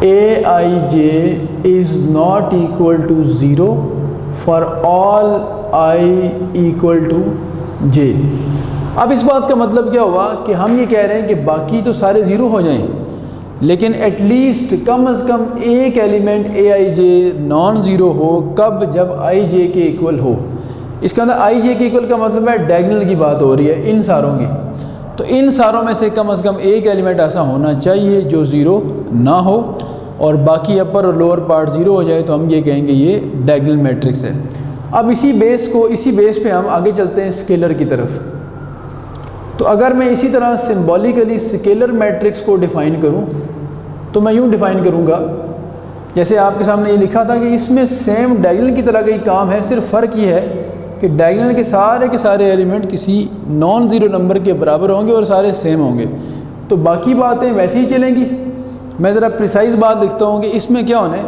aij is not equal to 0 for all I equal to j। अब इस बात का मतलब क्या हुआ कि हम ये कह रहे हैं कि बाकी तो सारे 0 हो जाएं, लेकिन एटलीस्ट कम अज़ कम एक element A I J non zero हो। कब? जब आई जे के इक्वल हो। इसके अंदर आई जे के इक्वल का मतलब है डायगोनल की बात हो रही है, इन सारों की। तो इन सारों में से कम से कम एक एलिमेंट ऐसा होना चाहिए जो 0 ना हो, और बाकी अपर और लोअर पार्ट 0 हो जाए, तो हम ये कहेंगे ये डायगोनल मैट्रिक्स है। अब इसी बेस पे हम आगे चलते हैं स्केलर की तरफ। तो अगर मैं इसी तरह सिंबॉलिकली स्केलर मैट्रिक्स को डिफ़ाइन करूँ तो मैं यूँ डिफ़ाइन करूँगा, जैसे आपके सामने ये लिखा था कि इसमें सेम डायगोनल की तरह का ही काम है, सिर्फ फ़र्क ये है कि डायगोनल के सारे एलिमेंट किसी नॉन ज़ीरो नंबर के बराबर होंगे और सारे सेम होंगे। तो बाकी बातें वैसे ही चलेंगी। मैं ज़रा प्रिसाइज बात लिखता हूँ कि इसमें क्या होना है,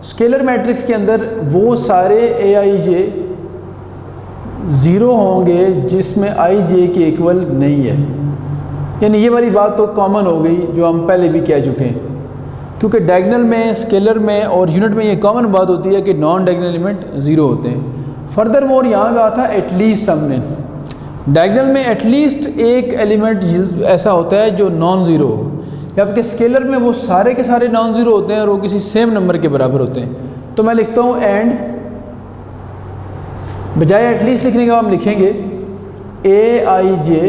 स्केलर मैट्रिक्स के अंदर वो सारे ए आई जे 0 होंगे जिसमें आई जे के इक्वल नहीं है। यानी ये वाली बात तो कॉमन हो गई जो हम पहले भी कह चुके हैं, क्योंकि डायगोनल में, स्केलर में और यूनिट में ये कॉमन बात होती है कि नॉन डायगोनल एलिमेंट 0 होते हैं। फर्दर मोर यहाँ कहा था एटलीस्ट, हमने डायगोनल में एटलीस्ट एक एलिमेंट ऐसा होता है जो नॉन ज़ीरो हो, जबकि स्केलर में वो सारे के सारे नॉन ज़ीरो होते हैं और वो किसी सेम नंबर के बराबर होते हैं। तो मैं लिखता हूँ एंड, बजाय एटलीस्ट लिखने का हम लिखेंगे A I J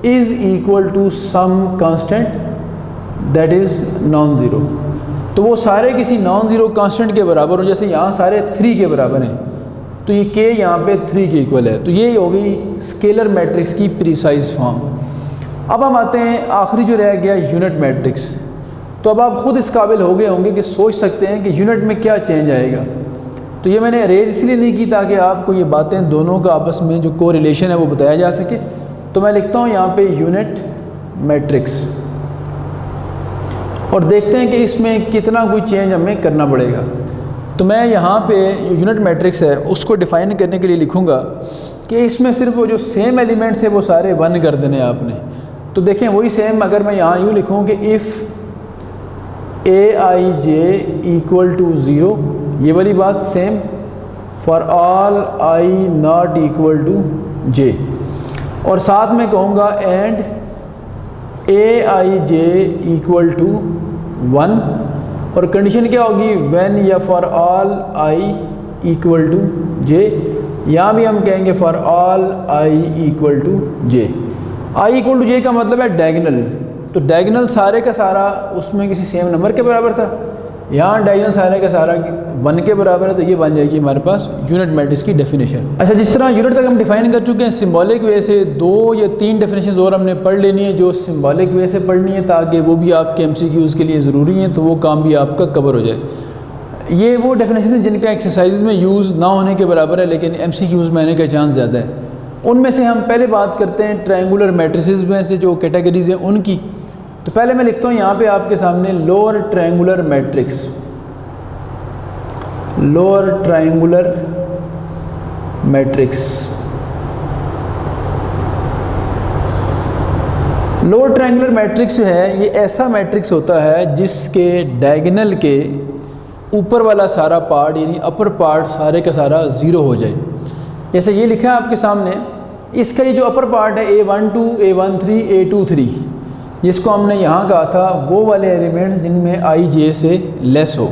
is equal to some constant that is non zero. तो वो सारे किसी नॉन ज़ीरो कांस्टेंट के बराबर हो, जैसे यहाँ सारे 3 के बराबर हैं, तो ये के यहाँ पे 3 के इक्वल है। तो ये हो गई स्केलर मैट्रिक्स की प्रीसाइज फॉर्म। अब हम आते हैं आखिरी जो रह गया यूनिट मैट्रिक्स। तो अब आप ख़ुद इस काबिल हो गए होंगे कि सोच सकते हैं कि यूनिट में क्या चेंज आएगा। तो ये मैंने अरेज इसलिए नहीं की ताकि आपको ये बातें दोनों का आपस में जो को रिलेशन है वो बताया जा सके। तो मैं लिखता हूँ यहाँ पे यूनिट मैट्रिक्स, और देखते हैं कि इसमें कितना कोई चेंज हमें करना पड़ेगा। तो मैं यहाँ पे यूनिट मैट्रिक्स है उसको डिफ़ाइन करने के लिए लिखूँगा कि इसमें सिर्फ वो जो सेम एलिमेंट थे वो सारे 1 कर देने आपने। तो देखें वही सेम, अगर मैं यहाँ यूँ लिखूँ कि if A I J equal to 0, ये वाली बात same, for all I not equal to J, और साथ में कहूँगा and A I J equal to 1, और कंडीशन क्या होगी, व्हेन या for all I equal to J. यहाँ भी हम कहेंगे for all I equal to J. I equal to J का मतलब है डायगोनल, तो डायगोनल सारे का सारा उसमें किसी सेम नंबर के बराबर था, यहाँ डायगोनल सारे का सारा 1 के बराबर है। तो ये बन जाएगी हमारे पास यूनिट मैट्रिक्स की डेफिनेशन। अच्छा, जिस तरह यूनिट तक हम डिफाइन कर चुके हैं, सिंबॉलिक वे से 2 या 3 डेफिनेशन और हमने पढ़ लेनी है जो सिंबॉलिक वे से पढ़नी है, ताकि वो भी आपके MCQs के लिए ज़रूरी हैं, तो वो काम भी आपका कवर हो जाए। ये वो डेफिनेशन हैं जिनका एक्सरसाइज में यूज़ ना होने के बराबर है, लेकिन MCQs में आने का चांस ज़्यादा है। उनमें से हम पहले बात करते हैं ट्रायंगुलर मैट्रिसेस में से जो कैटेगरीज़ हैं उनकी। तो पहले मैं लिखता हूँ यहाँ पे आपके सामने lower triangular matrix, lower triangular matrix. Lower triangular matrix जो है ये ऐसा मैट्रिक्स होता है जिसके डायगोनल के ऊपर वाला सारा पार्ट यानी अपर पार्ट सारे का सारा 0 हो जाए। जैसे ये लिखा है आपके सामने, इसका ये जो अपर पार्ट है A12, A13, A23, जिसको हमने यहाँ कहा था वो वाले एलिमेंट्स जिनमें आई जे से लेस हो।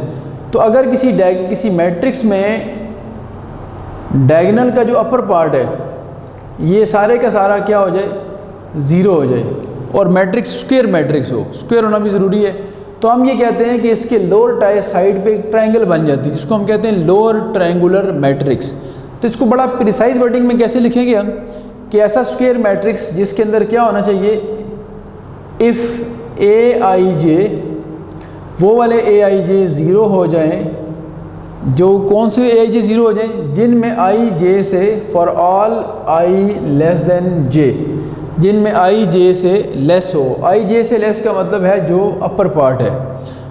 तो अगर किसी मैट्रिक्स में डायगोनल का जो अपर पार्ट है ये सारे का सारा क्या हो जाए, 0 हो जाए, और मैट्रिक्स स्क्वायर मैट्रिक्स हो, स्क्वायर होना भी ज़रूरी है। तो हम ये कहते हैं कि इसके लोअर साइड पे एक ट्रायंगल बन जाती है जिसको हम कहते हैं लोअर ट्रायंगुलर मैट्रिक्स। तो इसको बड़ा प्रिसाइज वर्डिंग में कैसे लिखेंगे हम कि ऐसा स्क्वायर मैट्रिक्स जिसके अंदर क्या होना चाहिए, इफ़ ए आई जे, वो वाले ए आई जे ज़ीरो हो जाएं, जो कौन से ए आई जे ज़ीरो हो जाएं, जिनमें आई जे से for all I less than J, जिनमें आई जे से लेस हो। आई जे से लेस का मतलब है जो अपर पार्ट है।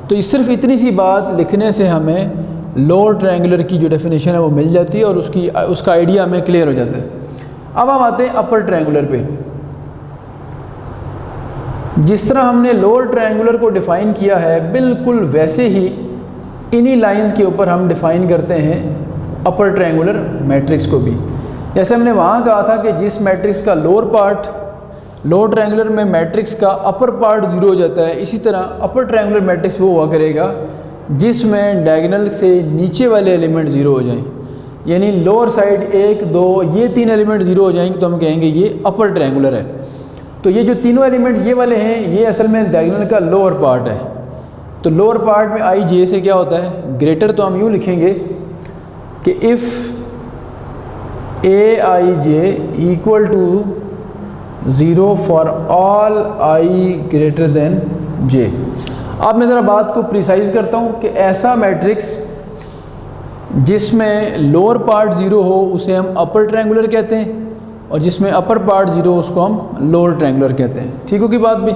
तो इस सिर्फ इतनी सी बात लिखने से हमें लोअर ट्रायंगुलर की जो डेफिनेशन है वो मिल जाती है और उसका आइडिया हमें क्लियर हो जाता है। अब हम आते हैं अपर ट्रायंगुलर पे। जिस तरह हमने लोअर ट्रायंगुलर को डिफ़ाइन किया है बिल्कुल वैसे ही इन्हीं लाइंस के ऊपर हम डिफ़ाइन करते हैं अपर ट्रायंगुलर मैट्रिक्स को भी। जैसे हमने वहाँ कहा था कि जिस मैट्रिक्स का लोअर ट्रायंगुलर में मैट्रिक्स का अपर पार्ट ज़ीरो हो जाता है, इसी तरह अपर ट्रायंगुलर मैट्रिक्स वो हुआ करेगा जिसमें डायगोनल से नीचे वाले एलिमेंट ज़ीरो हो जाएं, यानी लोअर साइड 1, 2 ये 3 एलिमेंट ज़ीरो हो जाएंगे तो हम कहेंगे ये अपर ट्रायंगुलर है। तो ये जो तीनों एलिमेंट्स ये वाले हैं ये असल में डायगोनल का लोअर पार्ट है। तो लोअर पार्ट में आई जे से क्या होता है ग्रेटर, तो हम यूँ लिखेंगे कि if A I J equal to 0 for all I greater than J. अब मैं ज़रा बात को प्रिसाइज़ करता हूँ कि ऐसा मैट्रिक्स जिसमें लोअर पार्ट ज़ीरो हो उसे हम अपर ट्रायंगुलर कहते हैं और जिसमें अपर पार्ट ज़ीरो उसको हम लोअर ट्रायंगुलर कहते हैं। ठीक हो की बात भी।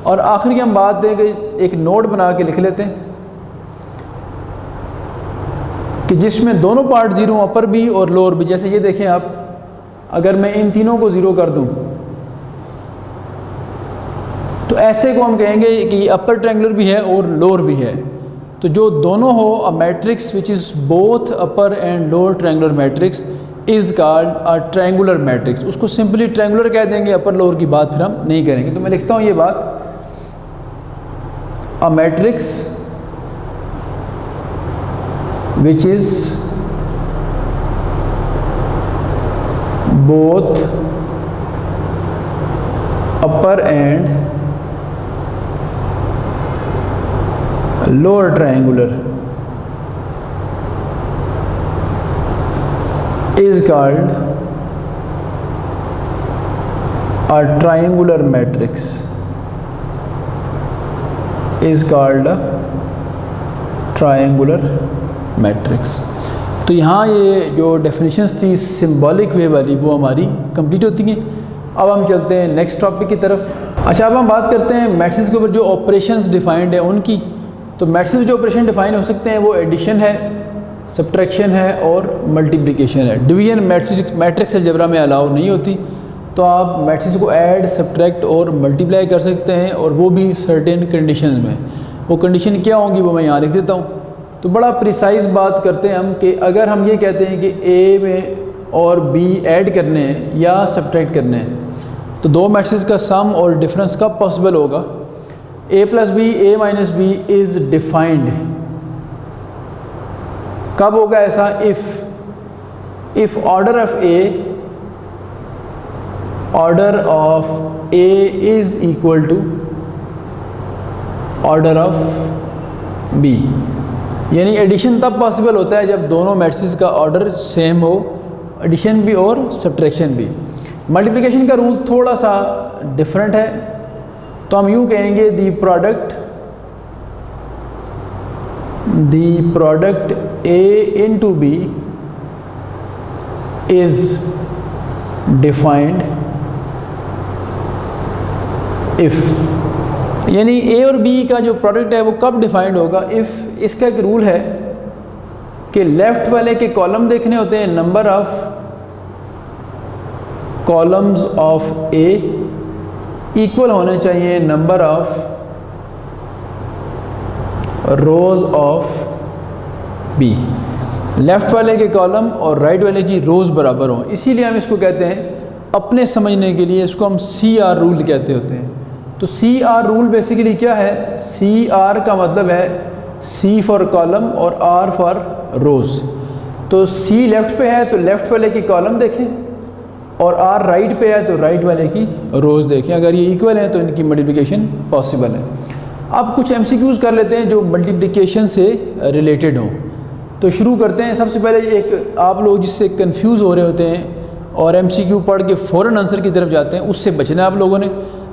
और आखिर की हम बात दें कि एक नोट बना के लिख लेते हैं कि जिसमें दोनों पार्ट ज़ीरो अपर भी और लोअर भी। जैसे ये देखें आप, अगर मैं इन तीनों को ज़ीरो कर दूं तो ऐसे को हम कहेंगे कि अपर ट्रायंगुलर भी है और लोअर भी है। तो जो दोनों हो a matrix which is both upper and lower triangular matrix is called a triangular matrix. उसको सिंपली ट्रायंगुलर कह देंगे, अपर लोअर की बात फिर हम नहीं करेंगे। तो मैं लिखता हूँ ये बात, a matrix which is both upper and lower triangular is called a triangular matrix, is called a triangular matrix। तो यहाँ ये जो डेफिनेशंस थी सिंबॉलिक वे वाली वो हमारी कंप्लीट होती हैं। अब हम चलते हैं नेक्स्ट टॉपिक की तरफ। अच्छा, अब हम बात करते हैं मैट्रिक्स के ऊपर जो ऑपरेशंस डिफाइंड है उनकी। तो मैट्रिक्स में जो ऑपरेशन डिफाइन हो सकते हैं वो एडिशन है, सब्ट्रैक्शन है और मल्टीप्लिकेशन है। डिवीजन मैट्रिक्स अलजेब्रा में अलाउ नहीं होती, तो आप मैट्रिक्स को ऐड, सब्ट्रैक्ट और मल्टीप्लाई कर सकते हैं और वो भी सर्टेन कंडीशन में। वो कंडीशन क्या होंगी वो मैं यहाँ लिख देता हूँ। तो बड़ा प्रिसाइज बात करते हैं हम कि अगर हम ये कहते हैं कि ए में और बी ऐड करने हैं या सब्ट्रैक्ट करने हैं तो दो मैट्रिक्स का सम और डिफरेंस कब पॉसिबल होगा। a plus b, a minus b is defined कब होगा ऐसा, if order of a is equal to order of b। यानी एडिशन तब पॉसिबल होता है जब दोनों मैट्रिक्स का ऑर्डर सेम हो, एडिशन भी और सब्ट्रैक्शन भी। मल्टीप्लिकेशन का रूल थोड़ा सा डिफरेंट है, तो हम यूँ कहेंगे the product a into B is defined if, यानी a और b का जो प्रोडक्ट है वो कब डिफाइंड होगा, इफ़ इसका एक रूल है कि लेफ़्ट वाले के कॉलम देखने होते हैं number of columns of a equal होने चाहिए number of rows of b. Left वाले के कॉलम और राइट वाले की रोज़ बराबर हों, इसीलिए हम इसको कहते हैं अपने समझने के लिए इसको हम CR रूल कहते होते हैं। तो CR रूल बेसिकली क्या है, CR का मतलब है C फॉर कॉलम और R फॉर रोज़। तो C लेफ़्ट पे है तो लेफ़्ट वाले की कॉलम देखें और आर राइट पे है तो राइट वाले की रोज़ देखें, अगर ये इक्वल हैं तो इनकी मल्टीप्लिकेशन पॉसिबल है। अब कुछ एमसीक्यूज़ कर लेते हैं जो मल्टीप्लिकेशन से रिलेटेड हों। तो शुरू करते हैं। सबसे पहले एक आप लोग जिससे कंफ्यूज हो रहे होते हैं और एमसीक्यू पढ़ के फ़ौरन आंसर की तरफ जाते हैं, उससे बचना है आप लोगों ने।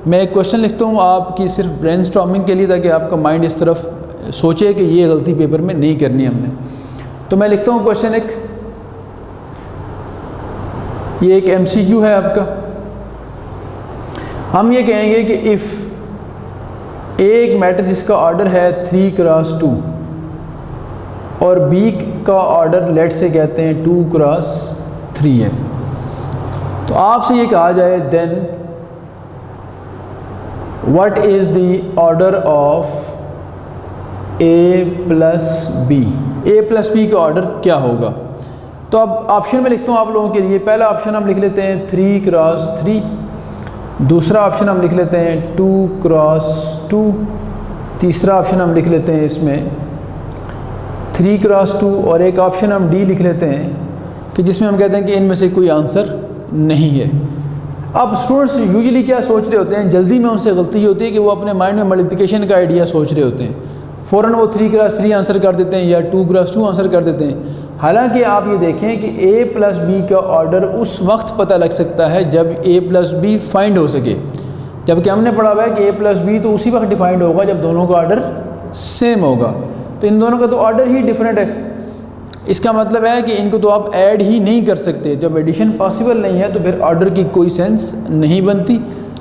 मैं एक क्वेश्चन लिखता हूँ आपकी सिर्फ ब्रेनस्टॉर्मिंग के लिए, ताकि आपका माइंड इस तरफ सोचे कि ये गलती पेपर में नहीं करनी हमने। तो मैं लिखता हूँ क्वेश्चन एक, ये एक एमसीक्यू है आपका। हम ये कहेंगे कि इफ़ एक मैट्रिक्स जिसका ऑर्डर है 3x2 और बी का ऑर्डर लेट से कहते हैं 2x3 है, तो आपसे ये कहा जाए then what is the order of a plus B का ऑर्डर क्या होगा। तो अब ऑप्शन में लिखता हूँ आप लोगों के लिए। पहला ऑप्शन हम लिख लेते हैं 3x3, दूसरा ऑप्शन हम लिख लेते हैं 2x2, तीसरा ऑप्शन हम लिख लेते हैं इसमें 3x2 और एक ऑप्शन हम डी लिख लेते हैं कि जिसमें हम कहते हैं कि इनमें से कोई आंसर नहीं है। अब स्टूडेंट्स यूजुअली क्या सोच रहे होते हैं, जल्दी में उनसे गलती होती है कि वो अपने माइंड में मल्टीप्लिकेशन का आइडिया सोच रहे होते हैं, फ़ौरन वो 3x3 आंसर कर देते हैं या 2x2 आंसर कर देते हैं। हालांकि आप ये देखें कि a प्लस बी का ऑर्डर उस वक्त पता लग सकता है जब a प्लस बी फाइंड हो सके, जबकि हमने पढ़ा हुआ है कि a प्लस बी तो उसी वक्त डिफाइंड होगा जब दोनों का ऑर्डर सेम होगा। तो इन दोनों का तो ऑर्डर ही डिफरेंट है, इसका मतलब है कि इनको तो आप ऐड ही नहीं कर सकते। जब एडिशन पॉसिबल नहीं है तो फिर ऑर्डर की कोई सेंस नहीं बनती।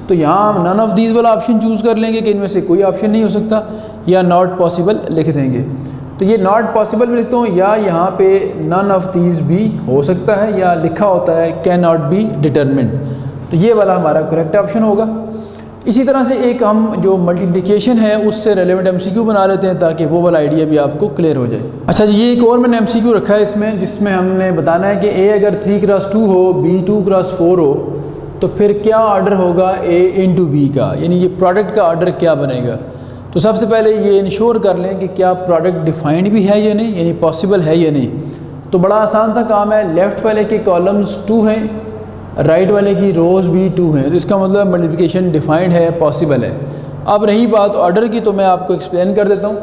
तो यहाँ हम नन ऑफ दीज वाला ऑप्शन चूज़ कर लेंगे कि इनमें से कोई ऑप्शन नहीं हो सकता, या नॉट पॉसिबल लिख देंगे। तो ये नॉट पॉसिबल भी लिखता हूँ, या यहाँ पे नन ऑफ दीज भी हो सकता है, या लिखा होता है कैन नॉट बी डिटरमिन्ड। तो ये वाला हमारा करेक्ट ऑप्शन होगा। इसी तरह से एक हम जो मल्टीप्लिकेशन है उससे रेलेवेंट एमसीक्यू बना लेते हैं ताकि वो वाला आइडिया भी आपको क्लियर हो जाए। अच्छा जी, ये एक और मैंने एमसीक्यू रखा है इसमें, जिसमें हमने बताना है कि ए अगर 3x2 हो, बी 2x4 हो, तो फिर क्या ऑर्डर होगा a इंटू बी का, यानी ये प्रोडक्ट का ऑर्डर क्या बनेगा। तो सबसे पहले ये इंश्योर कर लें कि क्या प्रोडक्ट डिफाइंड भी है या नहीं, यानी पॉसिबल है या नहीं। तो बड़ा आसान सा काम है, लेफ़्ट वाले के कॉलम्स 2 हैं, राइट वाले की रोज़ भी 2 हैं, तो इसका मतलब मल्टीप्लिकेशन डिफाइंड है, पॉसिबल है। अब रही बात ऑर्डर की, तो मैं आपको एक्सप्लेन कर देता हूँ।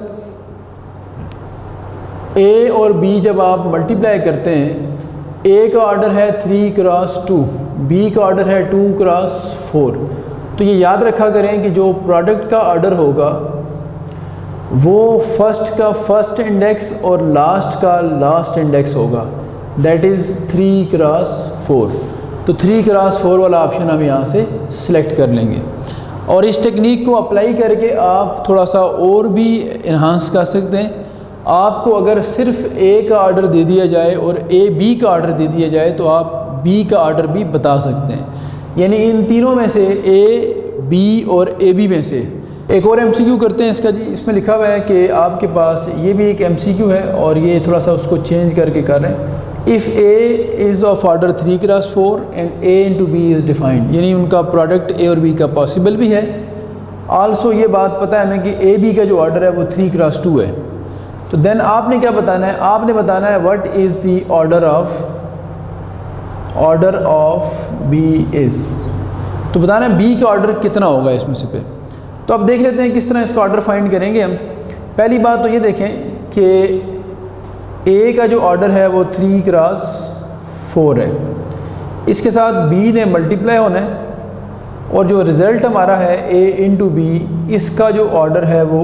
a और b जब आप मल्टीप्लाई करते हैं, a का ऑर्डर है 3x2, b का ऑर्डर है 2x4। तो ये याद रखा करें कि जो प्रोडक्ट का ऑर्डर होगा वो फर्स्ट का फर्स्ट इंडेक्स और लास्ट का लास्ट इंडेक्स होगा, दैट इज़ 3x4। तो 3x4 वाला ऑप्शन हम यहाँ से सिलेक्ट कर लेंगे। और इस टेक्निक को अप्लाई करके आप थोड़ा सा और भी इन्हांस कर सकते हैं। आपको अगर सिर्फ a का ऑर्डर दे दिया जाए और b का ऑर्डर दे दिया जाए तो आप b का ऑर्डर भी बता सकते हैं, यानी इन तीनों में से a, b और ab में से। एक और MCQ करते हैं इसका जी। इसमें लिखा हुआ है कि आपके पास ये भी एक MCQ है और ये थोड़ा सा उसको चेंज करके कर रहे हैं। If a is of order 3x4 and a into B is defined, यानी उनका प्रोडक्ट a और b का पॉसिबल भी है। आल्सो ये बात पता है हमें कि a b का जो ऑर्डर है वो 3x2 है। तो देन आपने क्या बताना है, आपने बताना है what is the order of b is. तो बताना है b का ऑर्डर कितना होगा इसमें से पे। तो अब देख लेते हैं किस तरह इसका ऑर्डर फाइंड करेंगे हम। पहली बात तो ये देखें कि a का जो ऑर्डर है वो 3x4 है, इसके साथ b ने मल्टीप्लाई होना है और जो रिज़ल्ट हमारा है a इंटू बी, इसका जो ऑर्डर है वो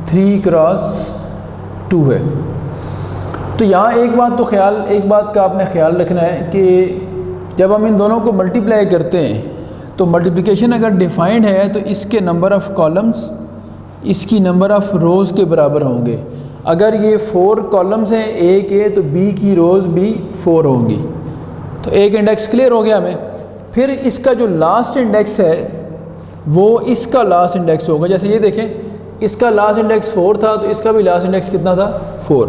3x2 है। तो यहाँ एक बात का आपने ख्याल रखना है कि जब हम इन दोनों को मल्टीप्लाई करते हैं तो मल्टीप्लिकेशन अगर डिफाइंड है तो इसके नंबर ऑफ़ कॉलम्स इसकी नंबर ऑफ़ रोज़ के बराबर होंगे। अगर ये 4 कॉलम्स हैं a के तो b की रोज़ भी 4 होंगी। तो एक इंडेक्स क्लियर हो गया हमें। फिर इसका जो लास्ट इंडेक्स है वो इसका लास्ट इंडेक्स होगा। जैसे ये देखें, इसका लास्ट इंडेक्स 4 था तो इसका भी लास्ट इंडेक्स कितना था, 4।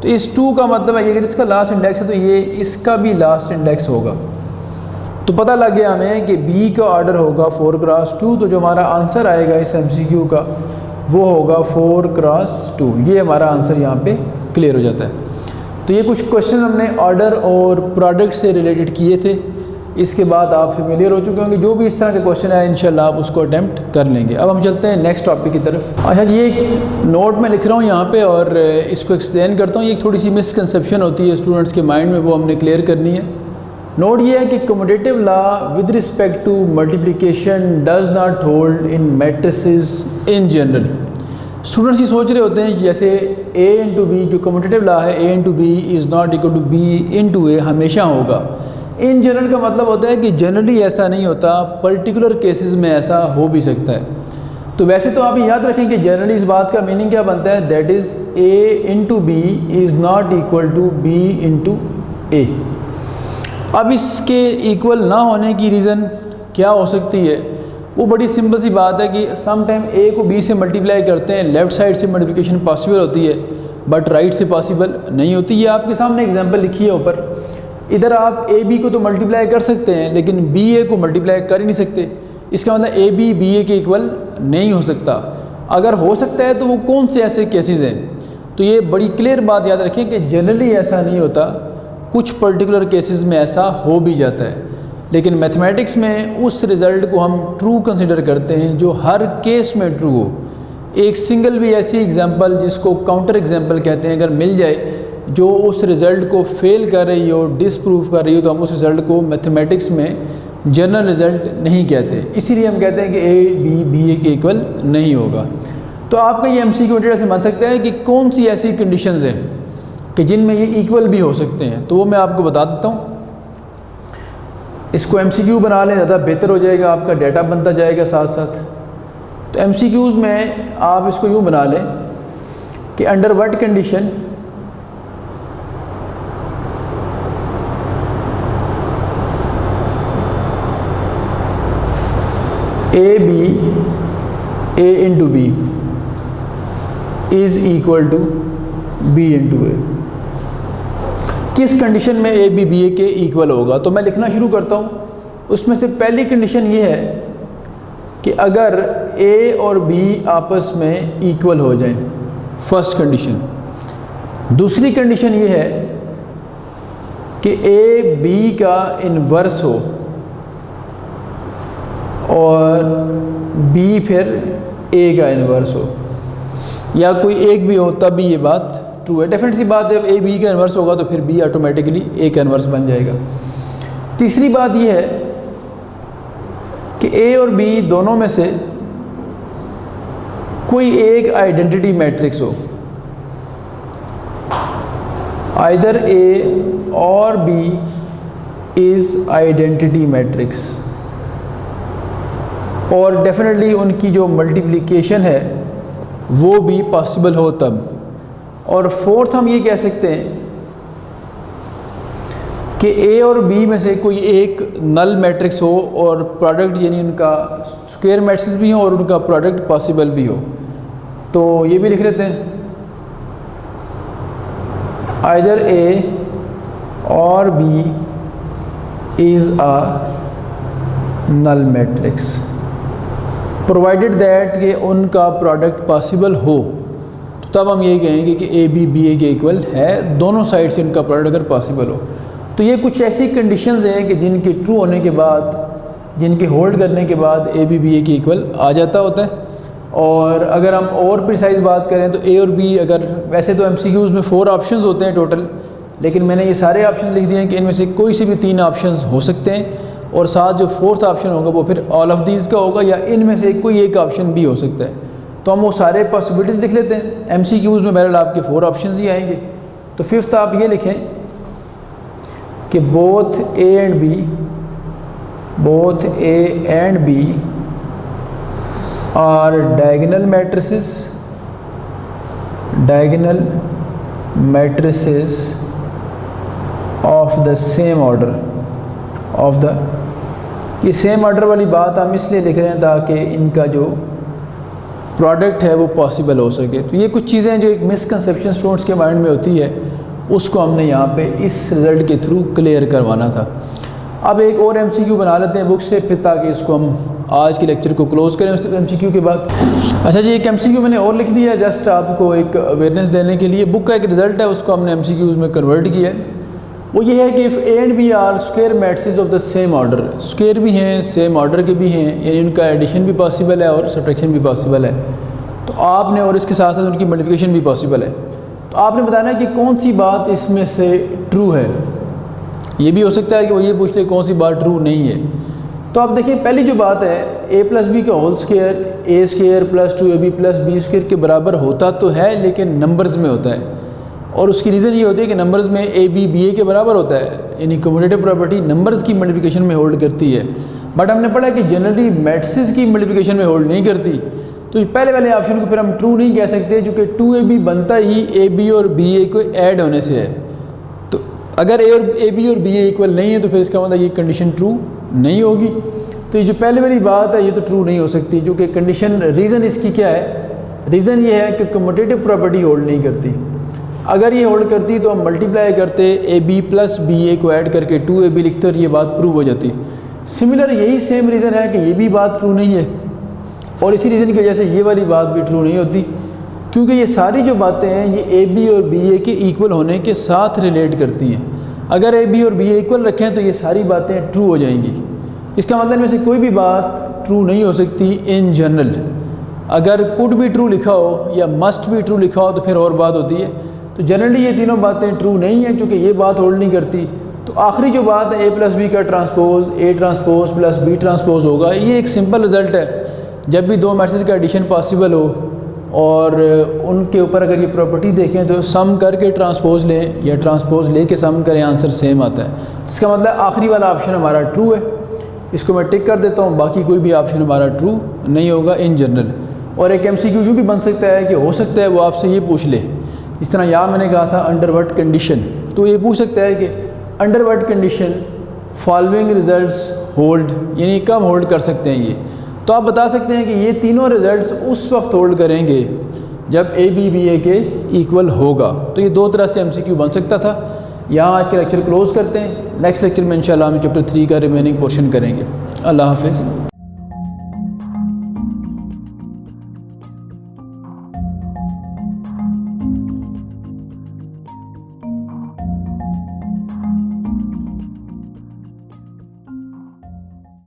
तो इस 2 का मतलब है ये अगर इसका लास्ट इंडेक्स है तो ये इसका भी लास्ट इंडेक्स होगा। तो पता लग गया हमें कि b का ऑर्डर होगा 4x2। तो जो हमारा आंसर आएगा इस MCQ का वो होगा 4x2। ये हमारा आंसर यहाँ पे क्लियर हो जाता है। तो ये कुछ क्वेश्चन हमने ऑर्डर और प्रोडक्ट से रिलेटेड किए थे। इसके बाद आप फेमिलियर हो चुके होंगे। जो भी इस तरह का क्वेश्चन है इंशाल्लाह आप उसको अटैम्प्ट कर लेंगे। अब हम चलते हैं नेक्स्ट टॉपिक की तरफ। अच्छा जी, एक नोट में लिख रहा हूँ यहाँ पे और इसको एक्सप्लेन करता हूँ। ये थोड़ी सी मिसकंसेप्शन होती है स्टूडेंट्स के माइंड में, वो हमने क्लियर करनी है। नोट ये है कि commutative law with respect to multiplication does not hold in matrices in general. Students ये सोच रहे होते हैं जैसे a इंटू बी, जो कम्यूटेटिव लॉ है a into B is not equal to B into A हमेशा होगा। इन जनरल का मतलब होता है कि जनरली ऐसा नहीं होता, पर्टिकुलर केसेस में ऐसा हो भी सकता है। तो वैसे तो आप याद रखें कि जनरली इस बात का मीनिंग क्या बनता है, that is a into B is not equal to B into A. अब इसके इक्वल ना होने की रीज़न क्या हो सकती है, वो बड़ी सिंपल सी बात है कि सम टाइम ए को बी से मल्टीप्लाई करते हैं, लेफ़्ट साइड से मल्टीप्लिकेशन पॉसिबल होती है बट राइट से पॉसिबल नहीं होती। ये आपके सामने एग्जांपल लिखी है ऊपर। इधर आप ए बी को तो मल्टीप्लाई कर सकते हैं लेकिन बी ए को मल्टीप्लाई कर ही नहीं सकते। इसका मतलब ए बी ए के इक्वल नहीं हो सकता। अगर हो सकता है तो वो कौन से ऐसे केसेस हैं, तो ये बड़ी क्लियर बात याद रखें कि जनरली ऐसा नहीं होता, कुछ पर्टिकुलर केसेस में ऐसा हो भी जाता है। लेकिन मैथमेटिक्स में उस रिज़ल्ट को हम ट्रू कंसिडर करते हैं जो हर केस में ट्रू हो। एक सिंगल भी ऐसी एग्जांपल जिसको काउंटर एग्जांपल कहते हैं अगर मिल जाए जो उस रिज़ल्ट को फेल कर रही हो, डिसप्रूव कर रही हो, तो हम उस रिज़ल्ट को मैथमेटिक्स में जनरल रिज़ल्ट नहीं कहते। इसीलिए हम कहते हैं कि ए बी ए के इक्वल नहीं होगा। तो आपका ये MCQ डेटा से बन सकता है कि कौन सी ऐसी कंडीशंस हैं कि जिनमें ये इक्वल भी हो सकते हैं, तो वो मैं आपको बता देता हूँ। इसको MCQ बना लें, ज़्यादा बेहतर हो जाएगा, आपका डाटा बनता जाएगा साथ साथ। तो MCQs में आप इसको यूँ बना लें कि under what condition A B A into B is equal to B into A. किस कंडीशन में ए बी बी ए के इक्वल होगा, तो मैं लिखना शुरू करता हूँ। उसमें से पहली कंडीशन ये है कि अगर ए और बी आपस में इक्वल हो जाएं, फर्स्ट कंडीशन। दूसरी कंडीशन ये है कि ए बी का इन्वर्स हो और बी फिर ए का इन्वर्स हो, या कोई एक भी हो तब भी ये बात ट्रू है। डेफिनेट सी बात है, जब ए बी का इन्वर्स होगा तो फिर बी ऑटोमेटिकली ए का इन्वर्स बन जाएगा। तीसरी बात ये है कि ए और बी दोनों में से कोई एक आइडेंटिटी मैट्रिक्स हो, आइदर ए और बी इज़ आइडेंटिटी मैट्रिक्स, और डेफिनेटली उनकी जो मल्टीप्लिकेशन है वो भी पॉसिबल हो तब। और फोर्थ हम ये कह सकते हैं कि ए और बी में से कोई एक नल मैट्रिक्स हो और प्रोडक्ट यानी उनका स्क्वायर मैट्रिक्स भी हो और उनका प्रोडक्ट पॉसिबल भी हो। तो ये भी लिख लेते हैं, आइदर ए और b is a null matrix provided that कि उनका प्रोडक्ट पॉसिबल हो, तो तब हम ये कहेंगे कि ए बी बी ए के इक्वल है, दोनों साइड से उनका प्रोडक्ट अगर पॉसिबल हो। तो ये कुछ ऐसी कंडीशंस हैं कि जिनके ट्रू होने के बाद, जिनके होल्ड करने के बाद ए बी बी ए के इक्वल आ जाता होता है। और अगर हम और प्रिसाइज बात करें तो ए और बी, अगर वैसे तो MCQs में 4 ऑप्शंस होते हैं टोटल, लेकिन मैंने ये सारे ऑप्शन लिख दिए हैं कि इनमें से कोई से भी 3 ऑप्शंस हो सकते हैं, और साथ जो फोर्थ ऑप्शन होगा वो फिर ऑल ऑफ दीज का होगा, या इनमें से कोई एक ऑप्शन भी हो सकता है। तो हम वो सारे पॉसिबिलिटीज़ लिख लेते हैं। MCQs में बहरहाल आपके 4 ऑप्शंस ही आएंगे। तो फिफ्थ आप ये लिखें कि both a and b are diagonal matrices of the same order of the. ये सेम ऑर्डर वाली बात हम इसलिए लिख रहे हैं ताकि इनका जो प्रोडक्ट है वो पॉसिबल हो सके। तो ये कुछ चीज़ें जो एक मिसकंसेप्शन स्टूडेंट्स के माइंड में होती है, उसको हमने यहाँ पे इस रिज़ल्ट के थ्रू क्लियर करवाना था। अब एक और MCQ बना लेते हैं बुक से, फिर ताकि इसको हम आज के लेक्चर को क्लोज़ करें उस MCQ के बाद। अच्छा जी, एक MCQ मैंने और लिख दिया जस्ट आपको एक अवेयरनेस देने के लिए। बुक का एक रिज़ल्ट है, उसको हमने MCQs में कन्वर्ट किया है। वो ये है कि if a and b are square matrices of the same order, square भी हैं, सेम ऑर्डर के भी हैं, यानी उनका एडिशन भी पॉसिबल है और सब्ट्रैक्शन भी पॉसिबल है, तो आपने और इसके साथ साथ उनकी मल्टीप्लिकेशन भी पॉसिबल है, तो आपने बताना कि कौन सी बात इसमें से ट्रू है। ये भी हो सकता है कि वो ये पूछ ले कौन सी बात ट्रू नहीं है। तो आप देखिए पहली जो बात है, a प्लस बी का whole square A square plus 2ab plus B square के बराबर होता तो है, लेकिन नंबर्स में होता है, और उसकी रीज़न ये होती है कि नंबर्स में ए बी बी ए के बराबर होता है, यानी कम्यूटेटिव प्रॉपर्टी नंबर्स की मल्टीप्लिकेशन में होल्ड करती है। बट हमने पढ़ा कि जनरली मैट्रिसेस की मल्टीप्लिकेशन में होल्ड नहीं करती, तो पहले वाले ऑप्शन को फिर हम ट्रू नहीं कह सकते, क्योंकि 2ab बनता ही ए बी और बी ए को ऐड होने से है। तो अगर ए बी और बी ए इक्वल नहीं है तो फिर इसका मतलब ये कंडीशन ट्रू नहीं होगी। तो ये जो पहले वाली बात है ये तो ट्रू नहीं हो सकती, क्योंकि कंडीशन रीज़न इसकी क्या है, रीज़न ये है कि कम्यूटेटिव प्रॉपर्टी होल्ड नहीं करती। अगर ये होल्ड करती तो हम मल्टीप्लाई करते ए बी प्लस बी ए को ऐड करके 2ab लिखते और ये बात प्रूव हो जाती। सिमिलर यही सेम रीज़न है कि ये भी बात ट्रू नहीं है, और इसी रीज़न की वजह से ये वाली बात भी ट्रू नहीं होती, क्योंकि ये सारी जो बातें हैं ये ए बी और बी ए के इक्वल होने के साथ रिलेट करती हैं। अगर ए बी और बी ए इक्वल रखें तो ये सारी बातें ट्रू हो जाएंगी। इसका मतलब इनमें से कोई भी बात ट्रू नहीं हो सकती इन जनरल। अगर कुड भी ट्रू लिखा हो या मस्ट भी ट्रू लिखा हो तो फिर और बात होती है। तो जनरली ये तीनों बातें ट्रू नहीं हैं, क्योंकि ये बात होल्ड नहीं करती। तो आखिरी जो बात है ए प्लस बी का transpose a transpose plus b transpose होगा, ये एक सिंपल रिजल्ट है। जब भी दो मैट्रिसेस का एडिशन पॉसिबल हो और उनके ऊपर अगर ये प्रॉपर्टी देखें तो सम करके ट्रांसपोज लें या ट्रांसपोज ले के सम करें, आंसर सेम आता है। इसका मतलब आखिरी वाला ऑप्शन हमारा ट्रू है, इसको मैं टिक कर देता हूँ। बाकी कोई भी ऑप्शन हमारा ट्रू नहीं होगा इन जनरल। और एक MCQ यूँ भी बन सकता है कि हो सकता है वो आपसे ये पूछ ले, इस तरह यहाँ मैंने कहा था अंडर व्हाट कंडीशन, तो ये पूछ सकता है कि under what condition following results hold, यानी कब होल्ड कर सकते हैं ये। तो आप बता सकते हैं कि ये तीनों रिजल्ट्स उस वक्त होल्ड करेंगे जब ए बी बी ए के इक्वल होगा। तो ये दो तरह से MCQ बन सकता था। यहाँ आज के लेक्चर क्लोज़ करते हैं। नेक्स्ट लेक्चर में इंशाल्लाह हम चैप्टर 3 का रिमेनिंग पोर्शन करेंगे। अल्लाह हाफिज़।